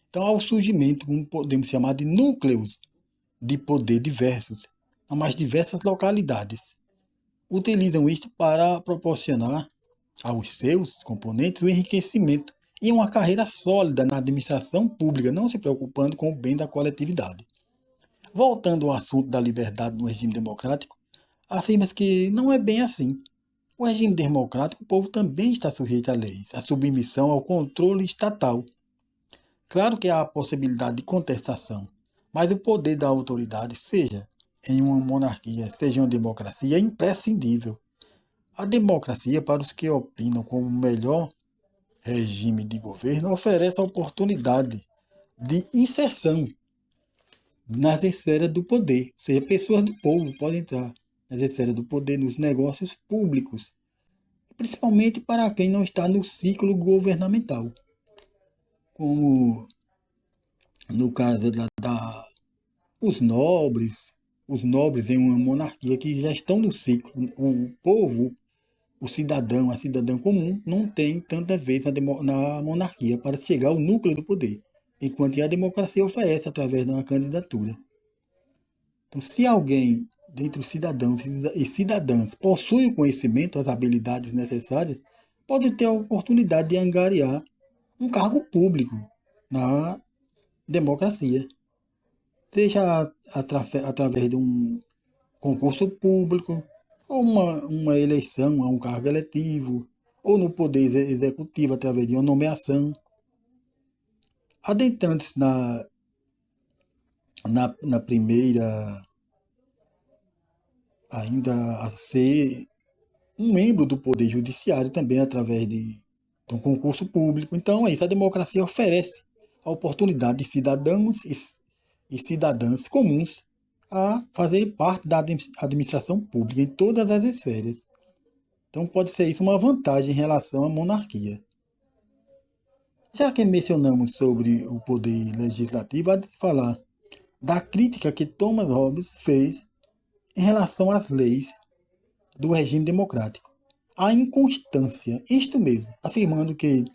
Então, há o surgimento, como podemos chamar, de núcleos de poder diversos, nas mais diversas localidades. Utilizam isto para proporcionar aos seus componentes o enriquecimento e uma carreira sólida na administração pública, não se preocupando com o bem da coletividade. Voltando ao assunto da liberdade no regime democrático, afirma-se que não é bem assim. O regime democrático, o povo também está sujeito a leis, a submissão ao controle estatal. Claro que há a possibilidade de contestação, mas o poder da autoridade, seja em uma monarquia, seja em uma democracia, é imprescindível. A democracia, para os que opinam como o melhor regime de governo, oferece a oportunidade de inserção nas esferas do poder, ou seja, pessoas do povo podem entrar nas esferas do poder, nos negócios públicos, principalmente para quem não está no ciclo governamental, como no caso os nobres em uma monarquia que já estão no ciclo. O povo, o cidadão, a cidadã comum, não tem tanta vez na monarquia para chegar ao núcleo do poder, enquanto a democracia oferece através de uma candidatura. Então, se alguém, dentre os cidadãos e cidadãs, possui o conhecimento, as habilidades necessárias, pode ter a oportunidade de angariar um cargo público na democracia, seja através de um concurso público, ou uma eleição a um cargo eletivo, ou no poder executivo através de uma nomeação. Adentrando-se na primeira, ainda a ser um membro do Poder Judiciário também através de um concurso público. Então, é isso, a democracia oferece a oportunidade de cidadãos e cidadãs comuns a fazerem parte da administração pública em todas as esferas. Então, pode ser isso uma vantagem em relação à monarquia. Já que mencionamos sobre o poder legislativo, há de falar da crítica que Thomas Hobbes fez em relação às leis do regime democrático. A inconstância, isto mesmo, afirmando que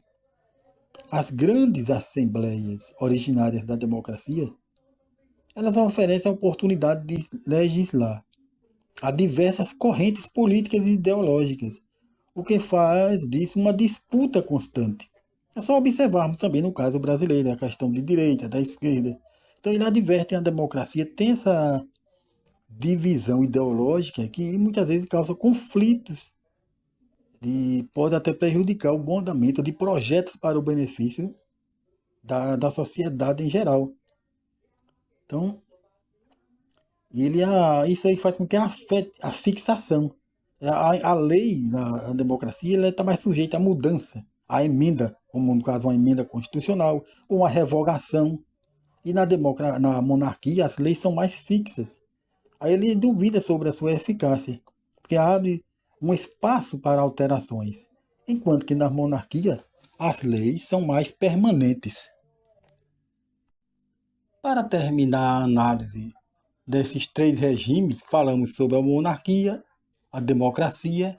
as grandes assembleias originárias da democracia, elas oferecem a oportunidade de legislar a diversas correntes políticas e ideológicas, o que faz disso uma disputa constante. É só observarmos também no caso brasileiro, a questão de direita, da esquerda. Então ele adverte que a democracia tem essa divisão ideológica que muitas vezes causa conflitos e pode até prejudicar o bom andamento de projetos para o benefício da sociedade em geral. Então, isso aí faz com que a fixação. A lei, a democracia, ela está mais sujeita à mudança, à emenda, como no caso uma emenda constitucional, ou uma revogação. E na monarquia as leis são mais fixas. Aí ele duvida sobre a sua eficácia, porque abre um espaço para alterações, enquanto que na monarquia as leis são mais permanentes. Para terminar a análise desses três regimes, falamos sobre a monarquia, a democracia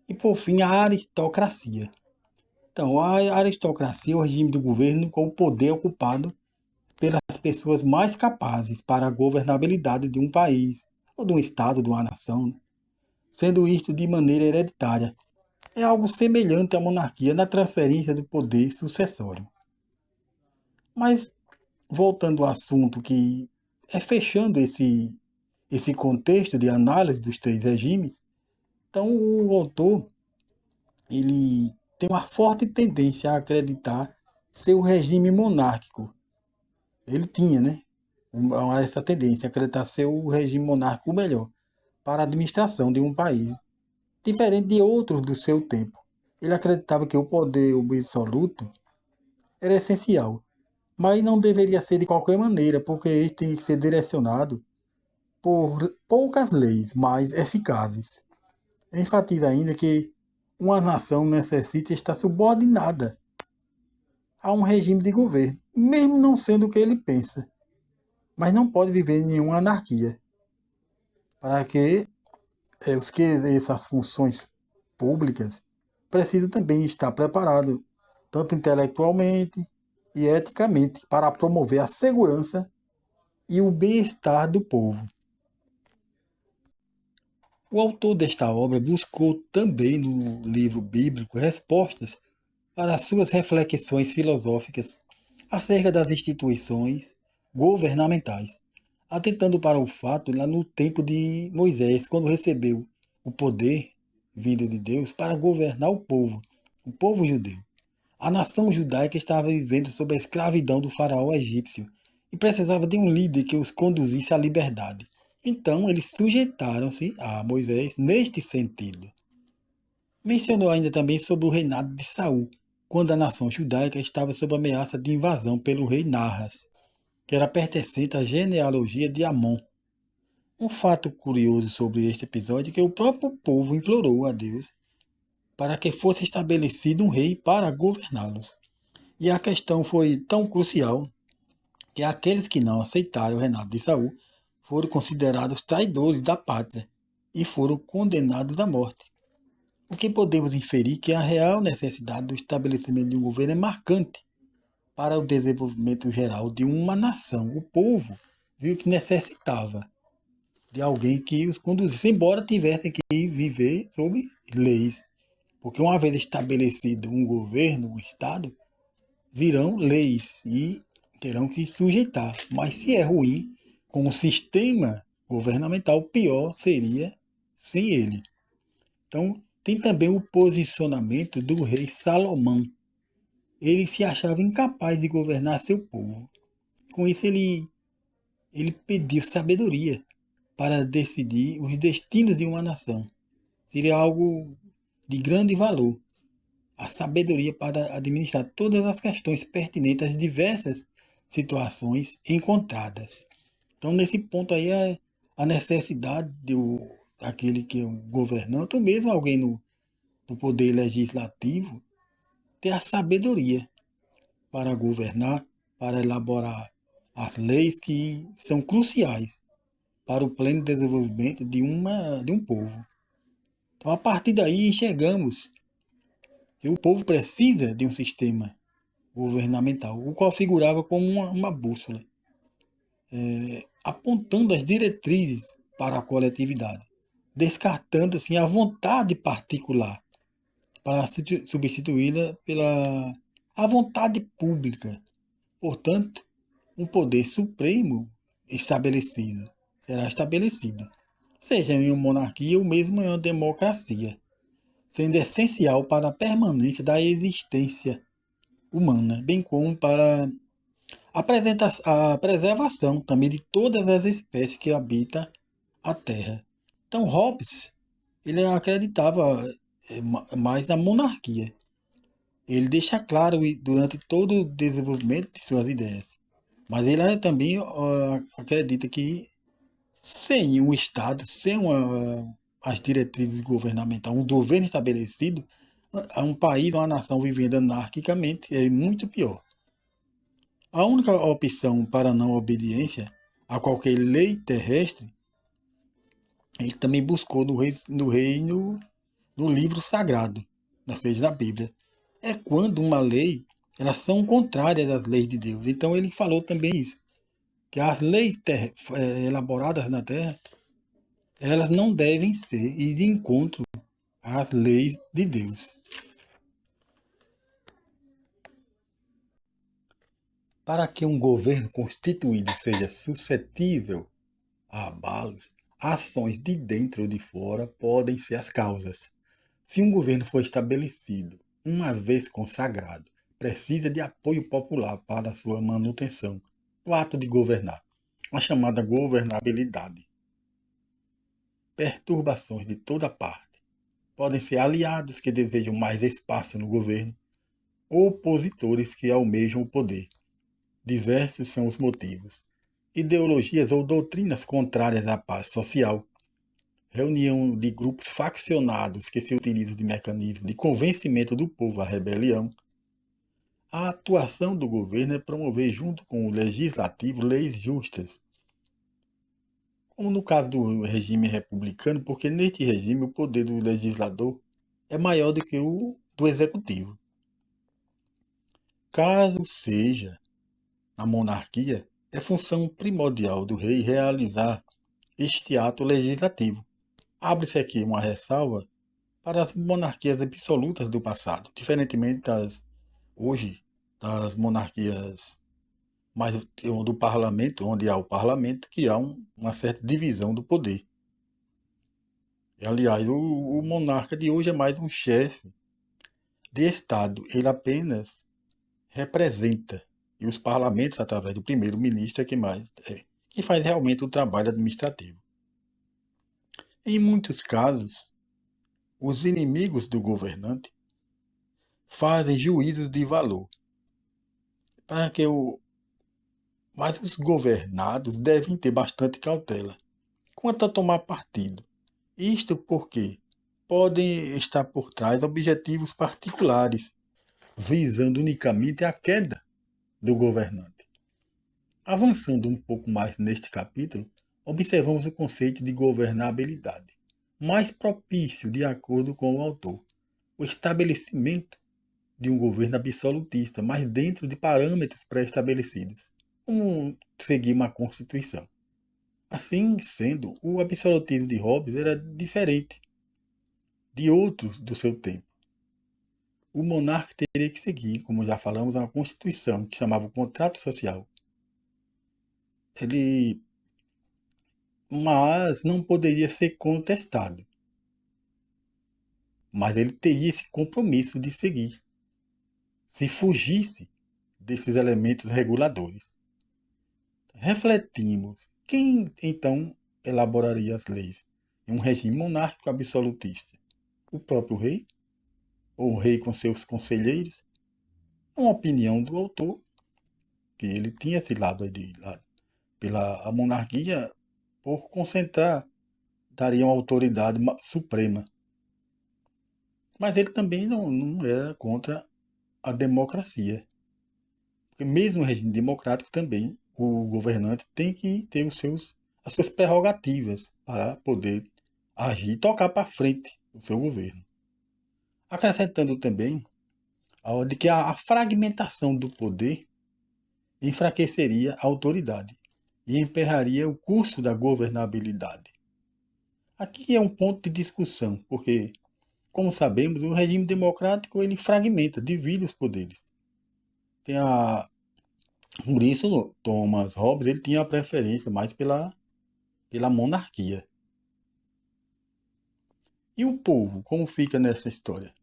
e, por fim, a aristocracia. Então, a aristocracia é o regime do governo com o poder ocupado pelas pessoas mais capazes para a governabilidade de um país, ou de um estado, de uma nação, sendo isto de maneira hereditária. É algo semelhante à monarquia na transferência do poder sucessório. Mas, voltando ao assunto que é fechando esse contexto de análise dos três regimes, então o autor ele tem uma forte tendência a acreditar ser o regime monárquico. Ele tinha, né? Essa tendência a acreditar ser o regime monárquico melhor para a administração de um país, diferente de outros do seu tempo. Ele acreditava que o poder absoluto era essencial, mas não deveria ser de qualquer maneira, porque ele tem que ser direcionado por poucas leis mais eficazes. Enfatiza ainda que uma nação necessita estar subordinada a um regime de governo, mesmo não sendo o que ele pensa, mas não pode viver em nenhuma anarquia, para que os que exerçam as funções públicas precisam também estar preparados, tanto intelectualmente e eticamente, para promover a segurança e o bem-estar do povo. O autor desta obra buscou também no livro bíblico respostas para suas reflexões filosóficas acerca das instituições governamentais, atentando para o fato lá no tempo de Moisés, quando recebeu o poder vindo de Deus para governar o povo judeu. A nação judaica estava vivendo sob a escravidão do faraó egípcio e precisava de um líder que os conduzisse à liberdade. Então eles sujeitaram-se a Moisés neste sentido. Mencionou ainda também sobre o reinado de Saul, quando a nação judaica estava sob ameaça de invasão pelo rei Narras, que era pertencente à genealogia de Amon. Um fato curioso sobre este episódio é que o próprio povo implorou a Deus para que fosse estabelecido um rei para governá-los. E a questão foi tão crucial que aqueles que não aceitaram o reinado de Saul foram considerados traidores da pátria e foram condenados à morte. O que podemos inferir que a real necessidade do estabelecimento de um governo é marcante para o desenvolvimento geral de uma nação. O povo viu que necessitava de alguém que os conduzisse, embora tivessem que viver sob leis. Porque uma vez estabelecido um governo, um Estado, virão leis e terão que sujeitar. Mas se é ruim, com o sistema governamental, pior seria sem ele. Então, tem também o posicionamento do rei Salomão. Ele se achava incapaz de governar seu povo. Com isso, ele pediu sabedoria para decidir os destinos de uma nação. Seria algo de grande valor. A sabedoria para administrar todas as questões pertinentes às diversas situações encontradas. Então, nesse ponto aí, a necessidade daquele que é um governante, ou mesmo alguém no poder legislativo, ter a sabedoria para governar, para elaborar as leis que são cruciais para o pleno desenvolvimento de um povo. Então, a partir daí, enxergamos que o povo precisa de um sistema governamental, o qual figurava como uma bússola, apontando as diretrizes para a coletividade, descartando assim, a vontade particular para substituí-la pela a vontade pública. Portanto, um poder supremo será estabelecido, seja em uma monarquia ou mesmo em uma democracia, sendo essencial para a permanência da existência humana, bem como para a preservação também de todas as espécies que habitam a Terra. Então, Hobbes, ele acreditava mais na monarquia. Ele deixa claro durante todo o desenvolvimento de suas ideias. Mas ele também acredita que sem um Estado, sem as diretrizes governamentais, um governo estabelecido, um país, uma nação vivendo anarquicamente é muito pior. A única opção para não obediência a qualquer lei terrestre, ele também buscou no reino, no livro sagrado, ou seja, na Bíblia, é quando uma lei, elas são contrárias às leis de Deus. Então ele falou também isso, que as leis elaboradas na Terra, elas não devem ser ir de encontro às leis de Deus. Para que um governo constituído seja suscetível a abalos, ações de dentro ou de fora podem ser as causas. Se um governo for estabelecido, uma vez consagrado, precisa de apoio popular para sua manutenção, o ato de governar, a chamada governabilidade. Perturbações de toda parte podem ser aliados que desejam mais espaço no governo ou opositores que almejam o poder. Diversos são os motivos. Ideologias ou doutrinas contrárias à paz social, reunião de grupos faccionados que se utilizam de mecanismo de convencimento do povo à rebelião. A atuação do governo é promover, junto com o legislativo, leis justas, como no caso do regime republicano, porque neste regime o poder do legislador é maior do que o do executivo. Caso seja na monarquia, é função primordial do rei realizar este ato legislativo. Abre-se aqui uma ressalva para as monarquias absolutas do passado, diferentemente hoje das monarquias mais do parlamento, onde há o parlamento, que há uma certa divisão do poder. E, aliás, o monarca de hoje é mais um chefe de Estado. Ele apenas representa. E os parlamentos, através do primeiro-ministro, que faz realmente o trabalho administrativo. Em muitos casos, os inimigos do governante fazem juízos de valor. Mas os governados devem ter bastante cautela quanto a tomar partido. Isto porque podem estar por trás objetivos particulares, visando unicamente a queda do governante. Avançando um pouco mais neste capítulo, observamos o conceito de governabilidade, mais propício, de acordo com o autor, o estabelecimento de um governo absolutista, mas dentro de parâmetros pré-estabelecidos, como seguir uma Constituição. Assim sendo, o absolutismo de Hobbes era diferente de outros do seu tempo. O monarca teria que seguir, como já falamos, uma Constituição que chamava o contrato social. Mas não poderia ser contestado. Mas ele teria esse compromisso de seguir, se fugisse desses elementos reguladores. Refletimos, quem então elaboraria as leis em um regime monárquico absolutista? O próprio rei? Ou o rei com seus conselheiros? Uma opinião do autor, que ele tinha esse lado pela a monarquia, por concentrar, daria uma autoridade suprema. Mas ele também não era contra a democracia. Porque mesmo o regime democrático também, o governante tem que ter as suas prerrogativas para poder agir e tocar para frente o seu governo. Acrescentando também de que a fragmentação do poder enfraqueceria a autoridade e emperraria o curso da governabilidade. Aqui é um ponto de discussão, porque, como sabemos, o regime democrático ele fragmenta, divide os poderes. Por isso, Thomas Hobbes ele tinha a preferência mais pela monarquia. E o povo, como fica nessa história?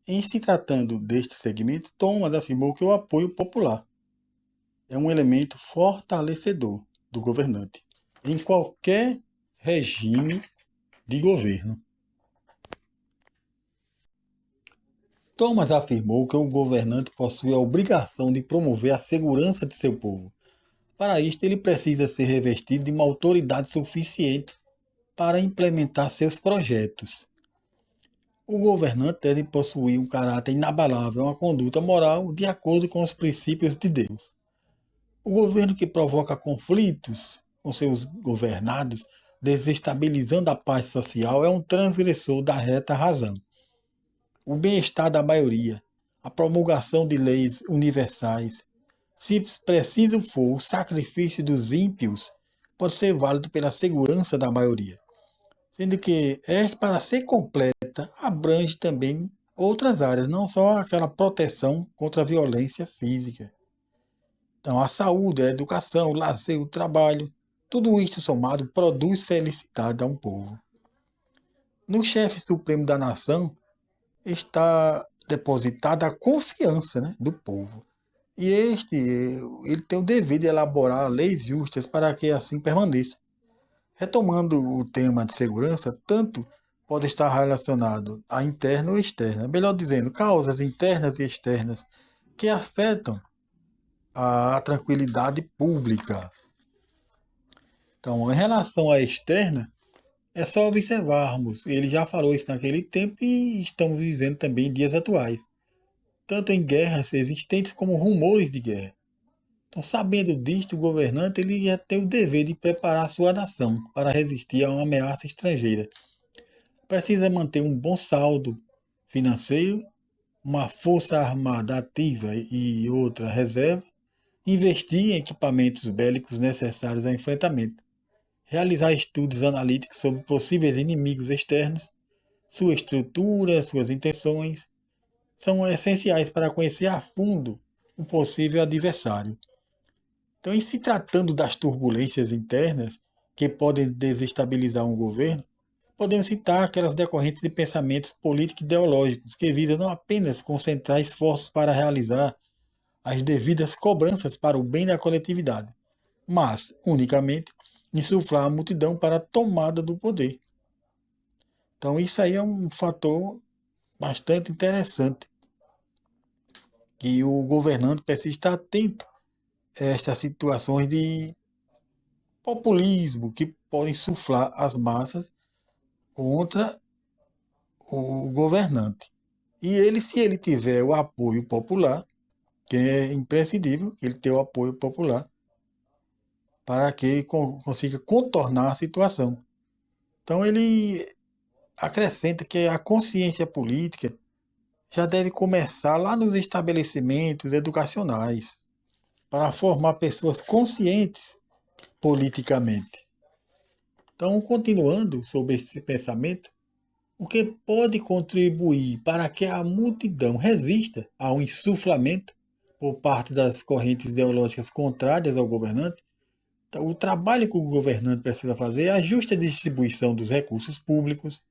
Em se tratando deste segmento, Thomas afirmou que o apoio popular é um elemento fortalecedor do governante em qualquer regime de governo. Thomas afirmou que o governante possui a obrigação de promover a segurança de seu povo. Para isto, ele precisa ser revestido de uma autoridade suficiente para implementar seus projetos. O governante deve possuir um caráter inabalável, uma conduta moral de acordo com os princípios de Deus. O governo que provoca conflitos com seus governados, desestabilizando a paz social, é um transgressor da reta razão. O bem-estar da maioria, a promulgação de leis universais, se preciso for, o sacrifício dos ímpios pode ser válido pela segurança da maioria, sendo que esta, para ser completa, abrange também outras áreas, não só aquela proteção contra a violência física. Então, a saúde, a educação, o lazer, o trabalho, tudo isto somado produz felicidade a um povo. No chefe supremo da nação está depositada a confiança, do povo. E ele tem o dever de elaborar leis justas para que assim permaneça. Retomando o tema de segurança, tanto pode estar relacionado à interna ou externa, melhor dizendo, causas internas e externas que afetam a tranquilidade pública. Então, em relação à externa, É só observarmos. Ele já falou isso naquele tempo e estamos vivendo também em dias atuais, tanto em guerras existentes como rumores de guerra. Então, sabendo disto, o governante ele ia ter o dever de preparar sua nação para resistir a uma ameaça estrangeira. Precisa manter um bom saldo financeiro, uma força armada ativa e outra reserva, investir em equipamentos bélicos necessários ao enfrentamento, realizar estudos analíticos sobre possíveis inimigos externos, sua estrutura, suas intenções, são essenciais para conhecer a fundo um possível adversário. Então, em se tratando das turbulências internas que podem desestabilizar um governo, podemos citar aquelas decorrentes de pensamentos político-ideológicos que visam não apenas concentrar esforços para realizar as devidas cobranças para o bem da coletividade, mas, unicamente, insuflar a multidão para a tomada do poder. Então, isso aí é um fator bastante interessante, que o governante precisa estar atento a estas situações de populismo que podem insuflar as massas contra o governante. E ele, se ele tiver o apoio popular, que é imprescindível ele ter o apoio popular para que ele consiga contornar a situação. Então ele acrescenta que a consciência política já deve começar lá nos estabelecimentos educacionais, para formar pessoas conscientes politicamente. Então, continuando sobre esse pensamento, o que pode contribuir para que a multidão resista ao insuflamento por parte das correntes ideológicas contrárias ao governante? Então, o trabalho que o governante precisa fazer é a justa distribuição dos recursos públicos,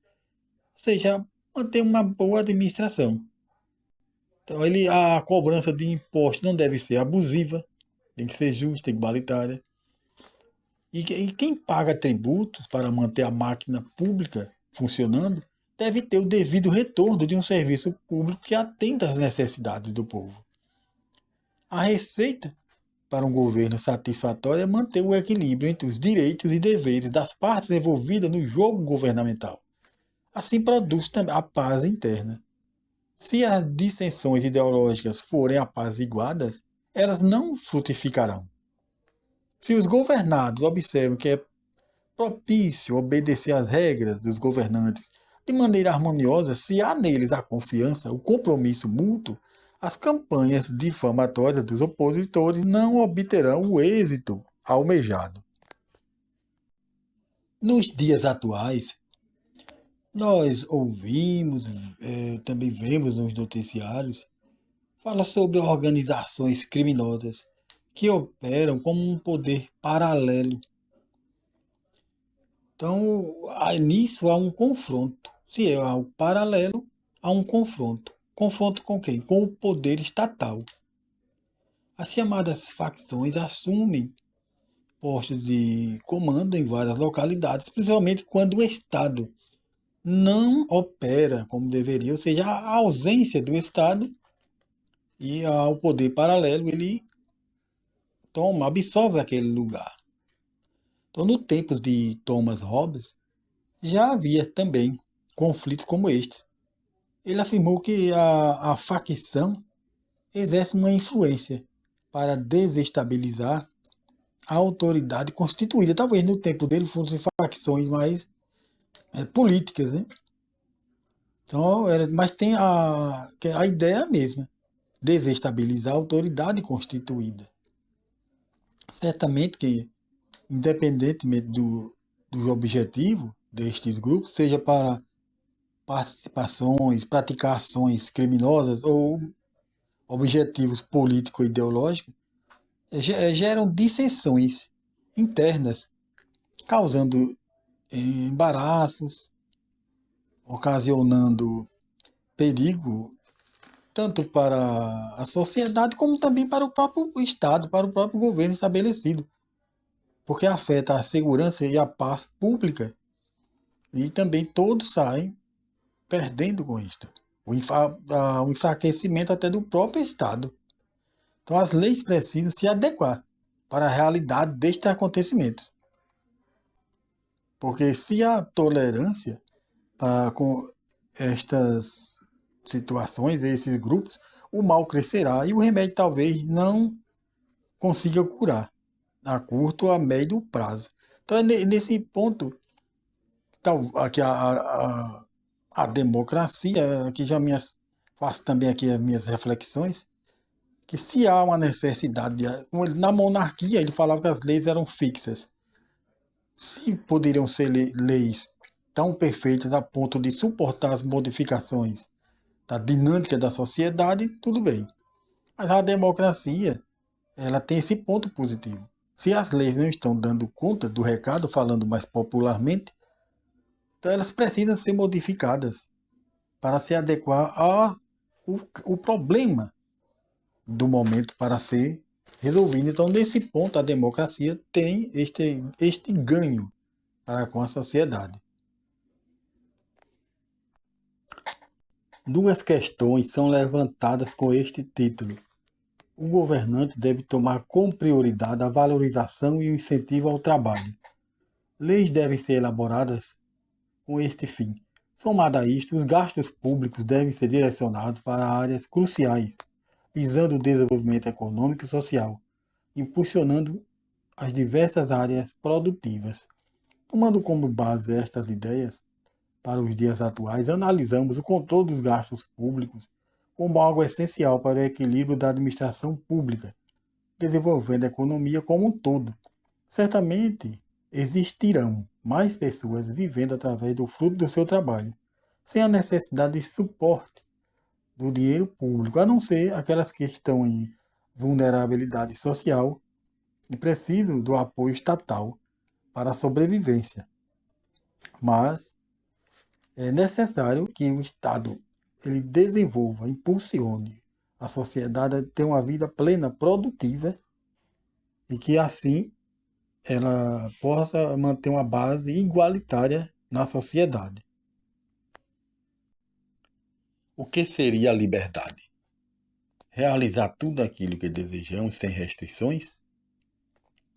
ou seja, manter uma boa administração. Então, a cobrança de impostos não deve ser abusiva, tem que ser justa, igualitária. E quem paga tributos para manter a máquina pública funcionando deve ter o devido retorno de um serviço público que atenda às necessidades do povo. A receita para um governo satisfatório é manter o equilíbrio entre os direitos e deveres das partes envolvidas no jogo governamental. Assim produz também a paz interna. Se as dissensões ideológicas forem apaziguadas, elas não frutificarão. Se os governados observam que é propício obedecer às regras dos governantes de maneira harmoniosa, se há neles a confiança, o compromisso mútuo, as campanhas difamatórias dos opositores não obterão o êxito almejado. Nos dias atuais, nós ouvimos, também vemos nos noticiários, fala sobre organizações criminosas que operam como um poder paralelo. Então, nisso há um confronto. Se é algo paralelo, há um confronto. Confronto com quem? Com o poder estatal. As chamadas facções assumem postos de comando em várias localidades, principalmente quando o Estado não opera como deveria, ou seja, a ausência do Estado e o poder paralelo, ele absorve aquele lugar. Então, no tempo de Thomas Hobbes, já havia também conflitos como estes. Ele afirmou que a facção exerce uma influência para desestabilizar a autoridade constituída. Talvez no tempo dele fossem facções mais políticas, né? Então, mas tem a ideia é a mesma, desestabilizar a autoridade constituída. Certamente que, independentemente do objetivo destes grupos, seja para participações, praticar ações criminosas ou objetivos político-ideológicos, geram dissensões internas, causando embaraços, ocasionando perigo tanto para a sociedade como também para o próprio Estado, para o próprio governo estabelecido, porque afeta a segurança e a paz pública e também todos saem perdendo com isto. O enfraquecimento até do próprio Estado. Então as leis precisam se adequar para a realidade destes acontecimentos. Porque se há tolerância com estas situações, esses grupos, o mal crescerá e o remédio talvez não consiga curar a curto ou a médio prazo. Então é nesse ponto aqui a democracia, aqui já faço também aqui as minhas reflexões, que se há uma necessidade, na monarquia ele falava que as leis eram fixas, se poderiam ser leis tão perfeitas a ponto de suportar as modificações da dinâmica da sociedade, tudo bem. Mas a democracia, ela tem esse ponto positivo. Se as leis não estão dando conta do recado, falando mais popularmente, então elas precisam ser modificadas para se adequar o problema do momento para ser resolvido. Então, nesse ponto, a democracia tem este ganho para com a sociedade. Duas questões são levantadas com este título. O governante deve tomar como prioridade a valorização e o incentivo ao trabalho. Leis devem ser elaboradas com este fim. Somado a isto, os gastos públicos devem ser direcionados para áreas cruciais, visando o desenvolvimento econômico e social, impulsionando as diversas áreas produtivas. Tomando como base estas ideias, para os dias atuais, analisamos o controle dos gastos públicos como algo essencial para o equilíbrio da administração pública, desenvolvendo a economia como um todo. Certamente existirão mais pessoas vivendo através do fruto do seu trabalho, sem a necessidade de suporte do dinheiro público, a não ser aquelas que estão em vulnerabilidade social e precisam do apoio estatal para a sobrevivência. Mas é necessário que o Estado ele desenvolva, impulsione a sociedade a ter uma vida plena, produtiva e que assim ela possa manter uma base igualitária na sociedade. O que seria a liberdade? Realizar tudo aquilo que desejamos sem restrições?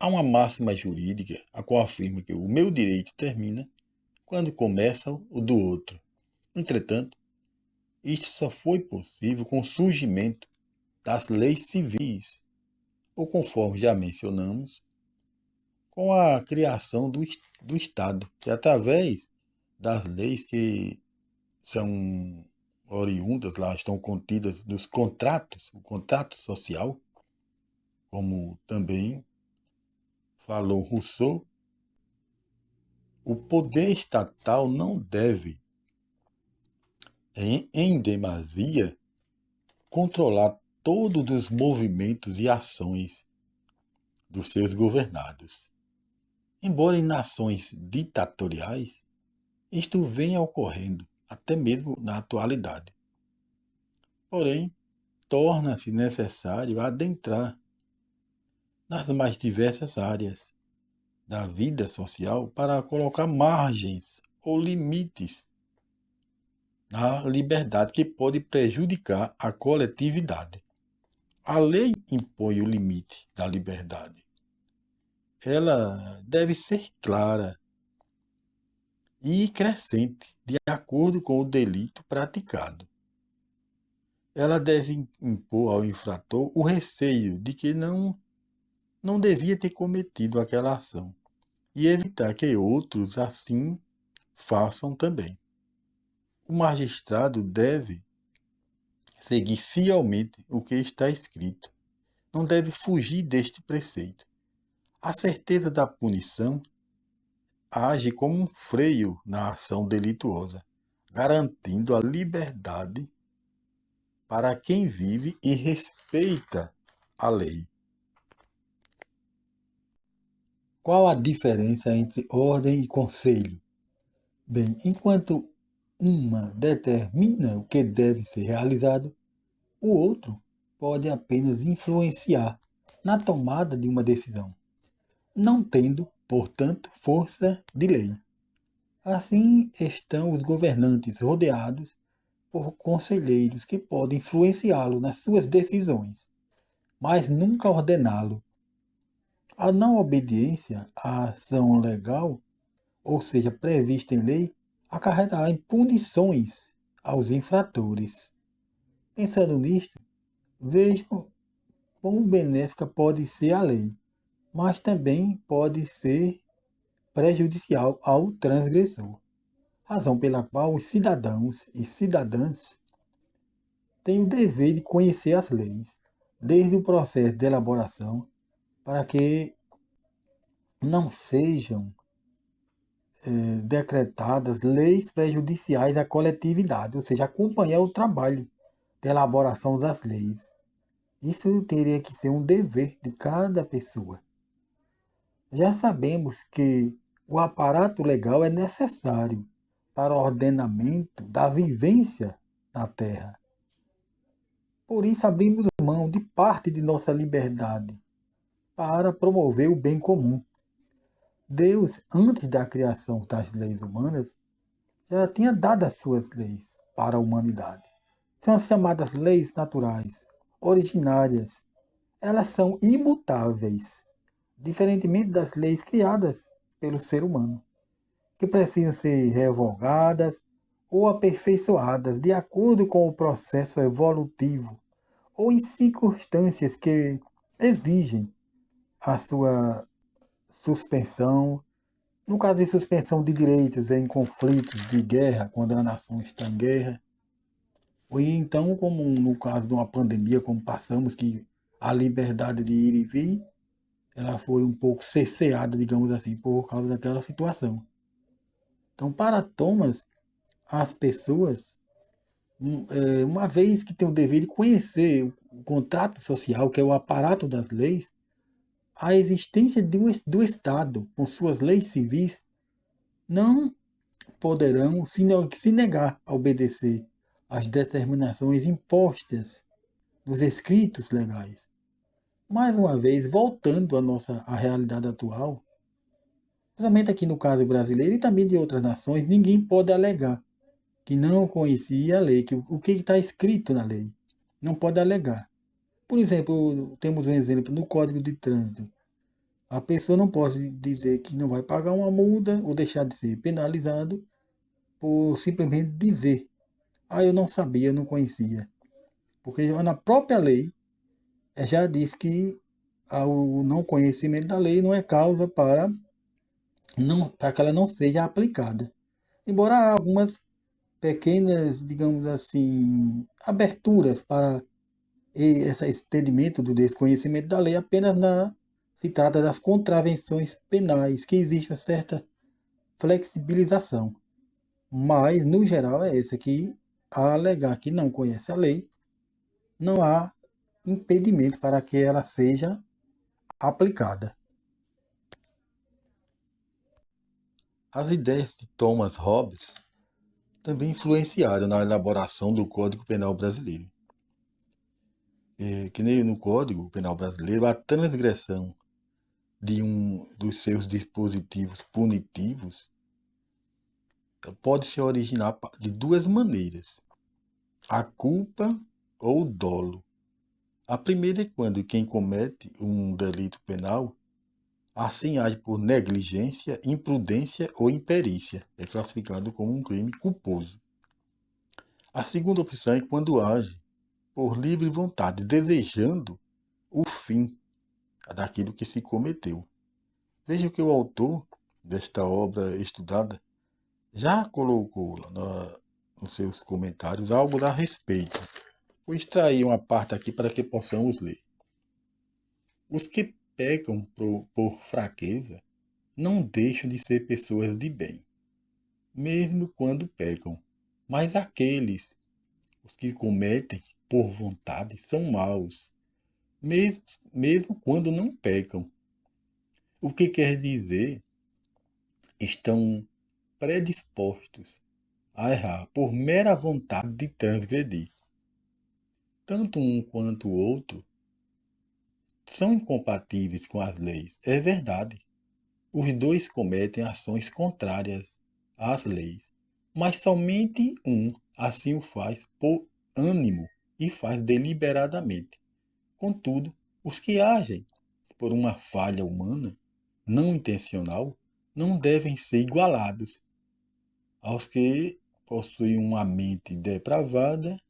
Há uma máxima jurídica a qual afirma que o meu direito termina quando começa o do outro. Entretanto, isto só foi possível com o surgimento das leis civis, ou conforme já mencionamos, com a criação do Estado, que através das leis que são oriundas, lá estão contidas nos contratos, o contrato social, como também falou Rousseau, o poder estatal não deve, em demasia, controlar todos os movimentos e ações dos seus governados. Embora em nações ditatoriais, isto venha ocorrendo até mesmo na atualidade. Porém, torna-se necessário adentrar nas mais diversas áreas da vida social para colocar margens ou limites na liberdade que pode prejudicar a coletividade. A lei impõe o limite da liberdade. Ela deve ser clara e crescente de acordo com o delito praticado. Ela deve impor ao infrator o receio de que não devia ter cometido aquela ação e evitar que outros assim façam também. O magistrado deve seguir fielmente o que está escrito. Não deve fugir deste preceito. A certeza da punição age como um freio na ação delituosa, garantindo a liberdade para quem vive e respeita a lei. Qual a diferença entre ordem e conselho? Bem, enquanto uma determina o que deve ser realizado, o outro pode apenas influenciar na tomada de uma decisão, não tendo, portanto, força de lei. Assim estão os governantes rodeados por conselheiros que podem influenciá-lo nas suas decisões, mas nunca ordená-lo. A não obediência à ação legal ou seja, prevista em lei, acarretará em punições aos infratores. Pensando nisto, vejam quão benéfica pode ser a lei, mas também pode ser prejudicial ao transgressor. Razão pela qual os cidadãos e cidadãs têm o dever de conhecer as leis, desde o processo de elaboração, para que não sejam decretadas leis prejudiciais à coletividade, ou seja, acompanhar o trabalho de elaboração das leis. Isso teria que ser um dever de cada pessoa. Já sabemos que o aparato legal é necessário para o ordenamento da vivência na Terra. Por isso, abrimos mão de parte de nossa liberdade para promover o bem comum. Deus, antes da criação das leis humanas, já tinha dado as suas leis para a humanidade. São as chamadas leis naturais, originárias. Elas são imutáveis, diferentemente das leis criadas pelo ser humano, que precisam ser revogadas ou aperfeiçoadas de acordo com o processo evolutivo ou em circunstâncias que exigem a sua suspensão. No caso de suspensão de direitos em conflitos de guerra, quando a nação está em guerra, ou então, como no caso de uma pandemia, como passamos, que a liberdade de ir e vir, ela foi um pouco cerceada, digamos assim, por causa daquela situação. Então, para Thomas, as pessoas, uma vez que têm o dever de conhecer o contrato social, que é o aparato das leis, a existência do Estado, com suas leis civis, não poderão se negar a obedecer às determinações impostas nos escritos legais. Mais uma vez, voltando à realidade atual, principalmente aqui no caso brasileiro e também de outras nações, ninguém pode alegar que não conhecia a lei, que o que está escrito na lei. Não pode alegar. Por exemplo, temos um exemplo no Código de Trânsito. A pessoa não pode dizer que não vai pagar uma multa ou deixar de ser penalizado por simplesmente dizer: ah, eu não sabia, eu não conhecia. Porque na própria lei já diz que o não conhecimento da lei não é causa para que ela não seja aplicada. Embora há algumas pequenas, digamos assim, aberturas para esse entendimento do desconhecimento da lei apenas se trata das contravenções penais, que existe uma certa flexibilização. Mas, no geral, é esse aqui, a alegar que não conhece a lei, não há impedimento para que ela seja aplicada. As ideias de Thomas Hobbes também influenciaram na elaboração do Código Penal brasileiro. Que nem no Código Penal brasileiro, a transgressão de um dos seus dispositivos punitivos pode se originar de duas maneiras: a culpa ou o dolo. A primeira é quando quem comete um delito penal assim age por negligência, imprudência ou imperícia. É classificado como um crime culposo. A segunda opção é quando age por livre vontade, desejando o fim daquilo que se cometeu. Veja que o autor desta obra estudada já colocou nos seus comentários algo a respeito. Vou extrair uma parte aqui para que possamos ler. Os que pecam por fraqueza não deixam de ser pessoas de bem, mesmo quando pecam. Mas os que cometem por vontade, são maus, mesmo quando não pecam. O que quer dizer, estão predispostos a errar por mera vontade de transgredir. Tanto um quanto o outro são incompatíveis com as leis, é verdade. Os dois cometem ações contrárias às leis, mas somente um assim o faz por ânimo e faz deliberadamente. Contudo, os que agem por uma falha humana, não intencional, não devem ser igualados aos que possuem uma mente depravada,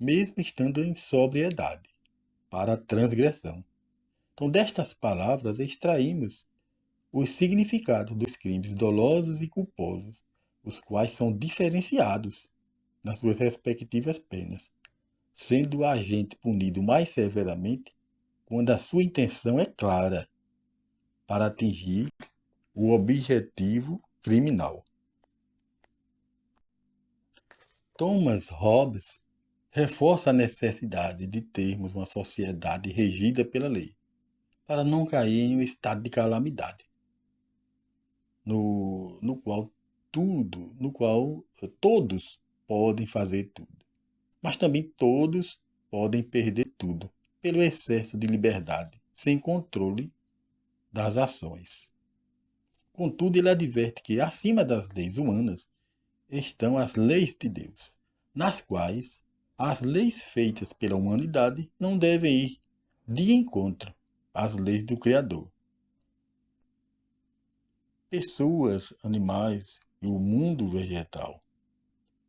mesmo estando em sobriedade, para a transgressão. Então, destas palavras, extraímos os significados dos crimes dolosos e culposos, os quais são diferenciados nas suas respectivas penas, sendo o agente punido mais severamente quando a sua intenção é clara para atingir o objetivo criminal. Thomas Hobbes reforça a necessidade de termos uma sociedade regida pela lei, para não cair em um estado de calamidade, no qual todos podem fazer tudo, mas também todos podem perder tudo pelo excesso de liberdade, sem controle das ações. Contudo, ele adverte que acima das leis humanas estão as leis de Deus, nas quais as leis feitas pela humanidade não devem ir de encontro às leis do Criador. Pessoas, animais e o mundo vegetal,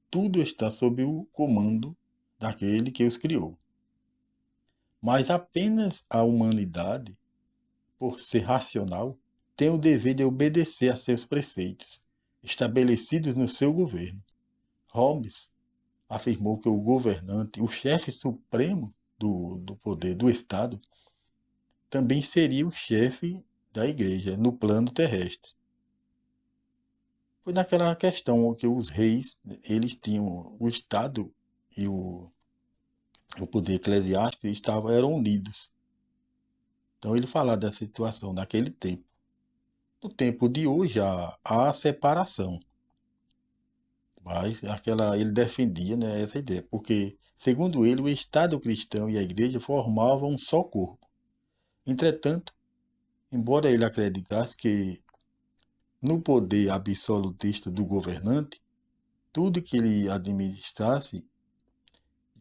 tudo está sob o comando daquele que os criou. Mas apenas a humanidade, por ser racional, tem o dever de obedecer a seus preceitos, estabelecidos no seu governo. Hobbes afirmou que o governante, o chefe supremo do poder do Estado, também seria o chefe da igreja no plano terrestre. Foi naquela questão que os reis, eles tinham o Estado e o poder eclesiástico eram unidos. Então ele fala dessa situação naquele tempo. No tempo de hoje há separação. Mas ele defendia, né, essa ideia, porque, segundo ele, o Estado cristão e a igreja formavam um só corpo. Entretanto, embora ele acreditasse que no poder absolutista do governante, tudo que ele administrasse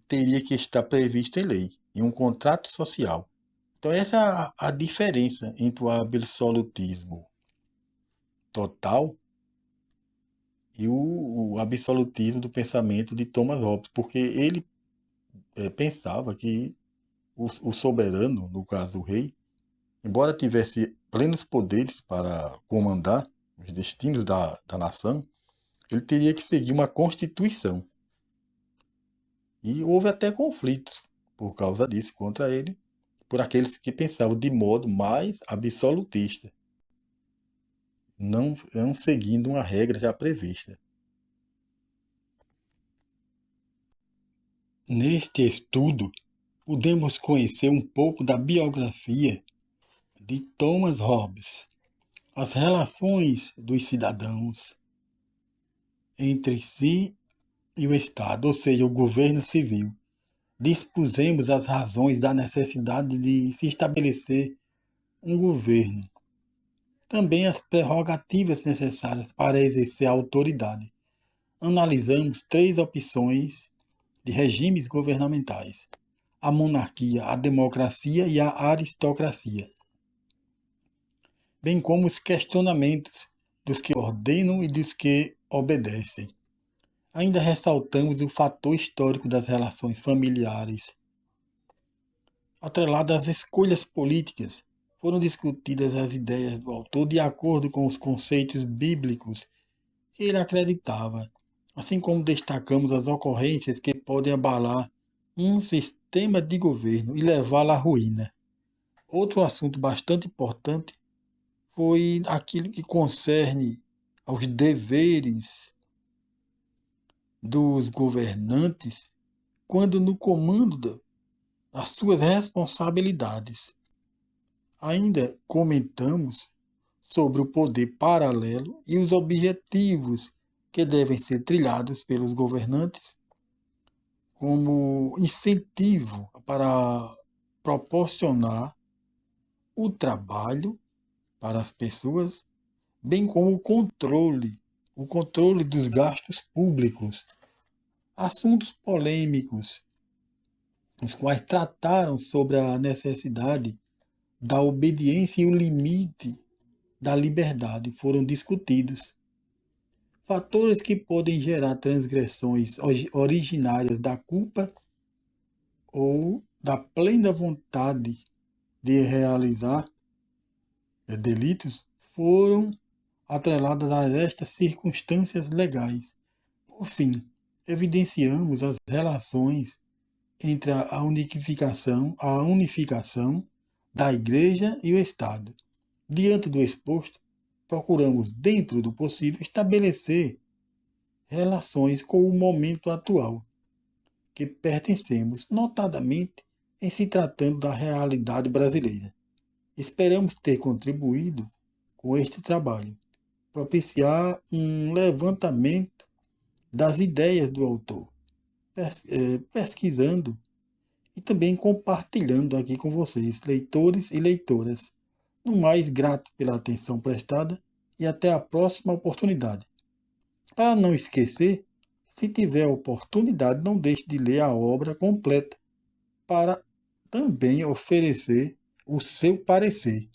teria que estar previsto em lei, em um contrato social. Então essa é a diferença entre o absolutismo total e o absolutismo do pensamento de Thomas Hobbes, porque ele pensava que o soberano, no caso o rei, embora tivesse plenos poderes para comandar os destinos da nação, ele teria que seguir uma constituição. E houve até conflitos por causa disso contra ele, por aqueles que pensavam de modo mais absolutista, não seguindo uma regra já prevista. Neste estudo, podemos conhecer um pouco da biografia de Thomas Hobbes, as relações dos cidadãos entre si e o Estado, ou seja, o governo civil. Dispusemos as razões da necessidade de se estabelecer um governo. Também as prerrogativas necessárias para exercer a autoridade. Analisamos 3 opções de regimes governamentais: a monarquia, a democracia e a aristocracia, bem como os questionamentos dos que ordenam e dos que obedecem. Ainda ressaltamos o fator histórico das relações familiares. Atrelado às escolhas políticas, foram discutidas as ideias do autor de acordo com os conceitos bíblicos que ele acreditava, assim como destacamos as ocorrências que podem abalar um sistema de governo e levá-lo à ruína. Outro assunto bastante importante foi aquilo que concerne aos deveres dos governantes quando no comando das suas responsabilidades. Ainda comentamos sobre o poder paralelo e os objetivos que devem ser trilhados pelos governantes como incentivo para proporcionar o trabalho para as pessoas, bem como o controle dos gastos públicos. Assuntos polêmicos, os quais trataram sobre a necessidade da obediência e o limite da liberdade foram discutidos. Fatores que podem gerar transgressões originárias da culpa ou da plena vontade de realizar delitos foram atreladas a estas circunstâncias legais. Por fim, evidenciamos as relações entre a unificação da Igreja e o Estado. Diante do exposto, procuramos, dentro do possível, estabelecer relações com o momento atual, que pertencemos, notadamente em se tratando da realidade brasileira. Esperamos ter contribuído com este trabalho, propiciar um levantamento das ideias do autor, pesquisando e também compartilhando aqui com vocês, leitores e leitoras. No mais, grato pela atenção prestada e até a próxima oportunidade. Para não esquecer, se tiver oportunidade, não deixe de ler a obra completa para também oferecer o seu parecer.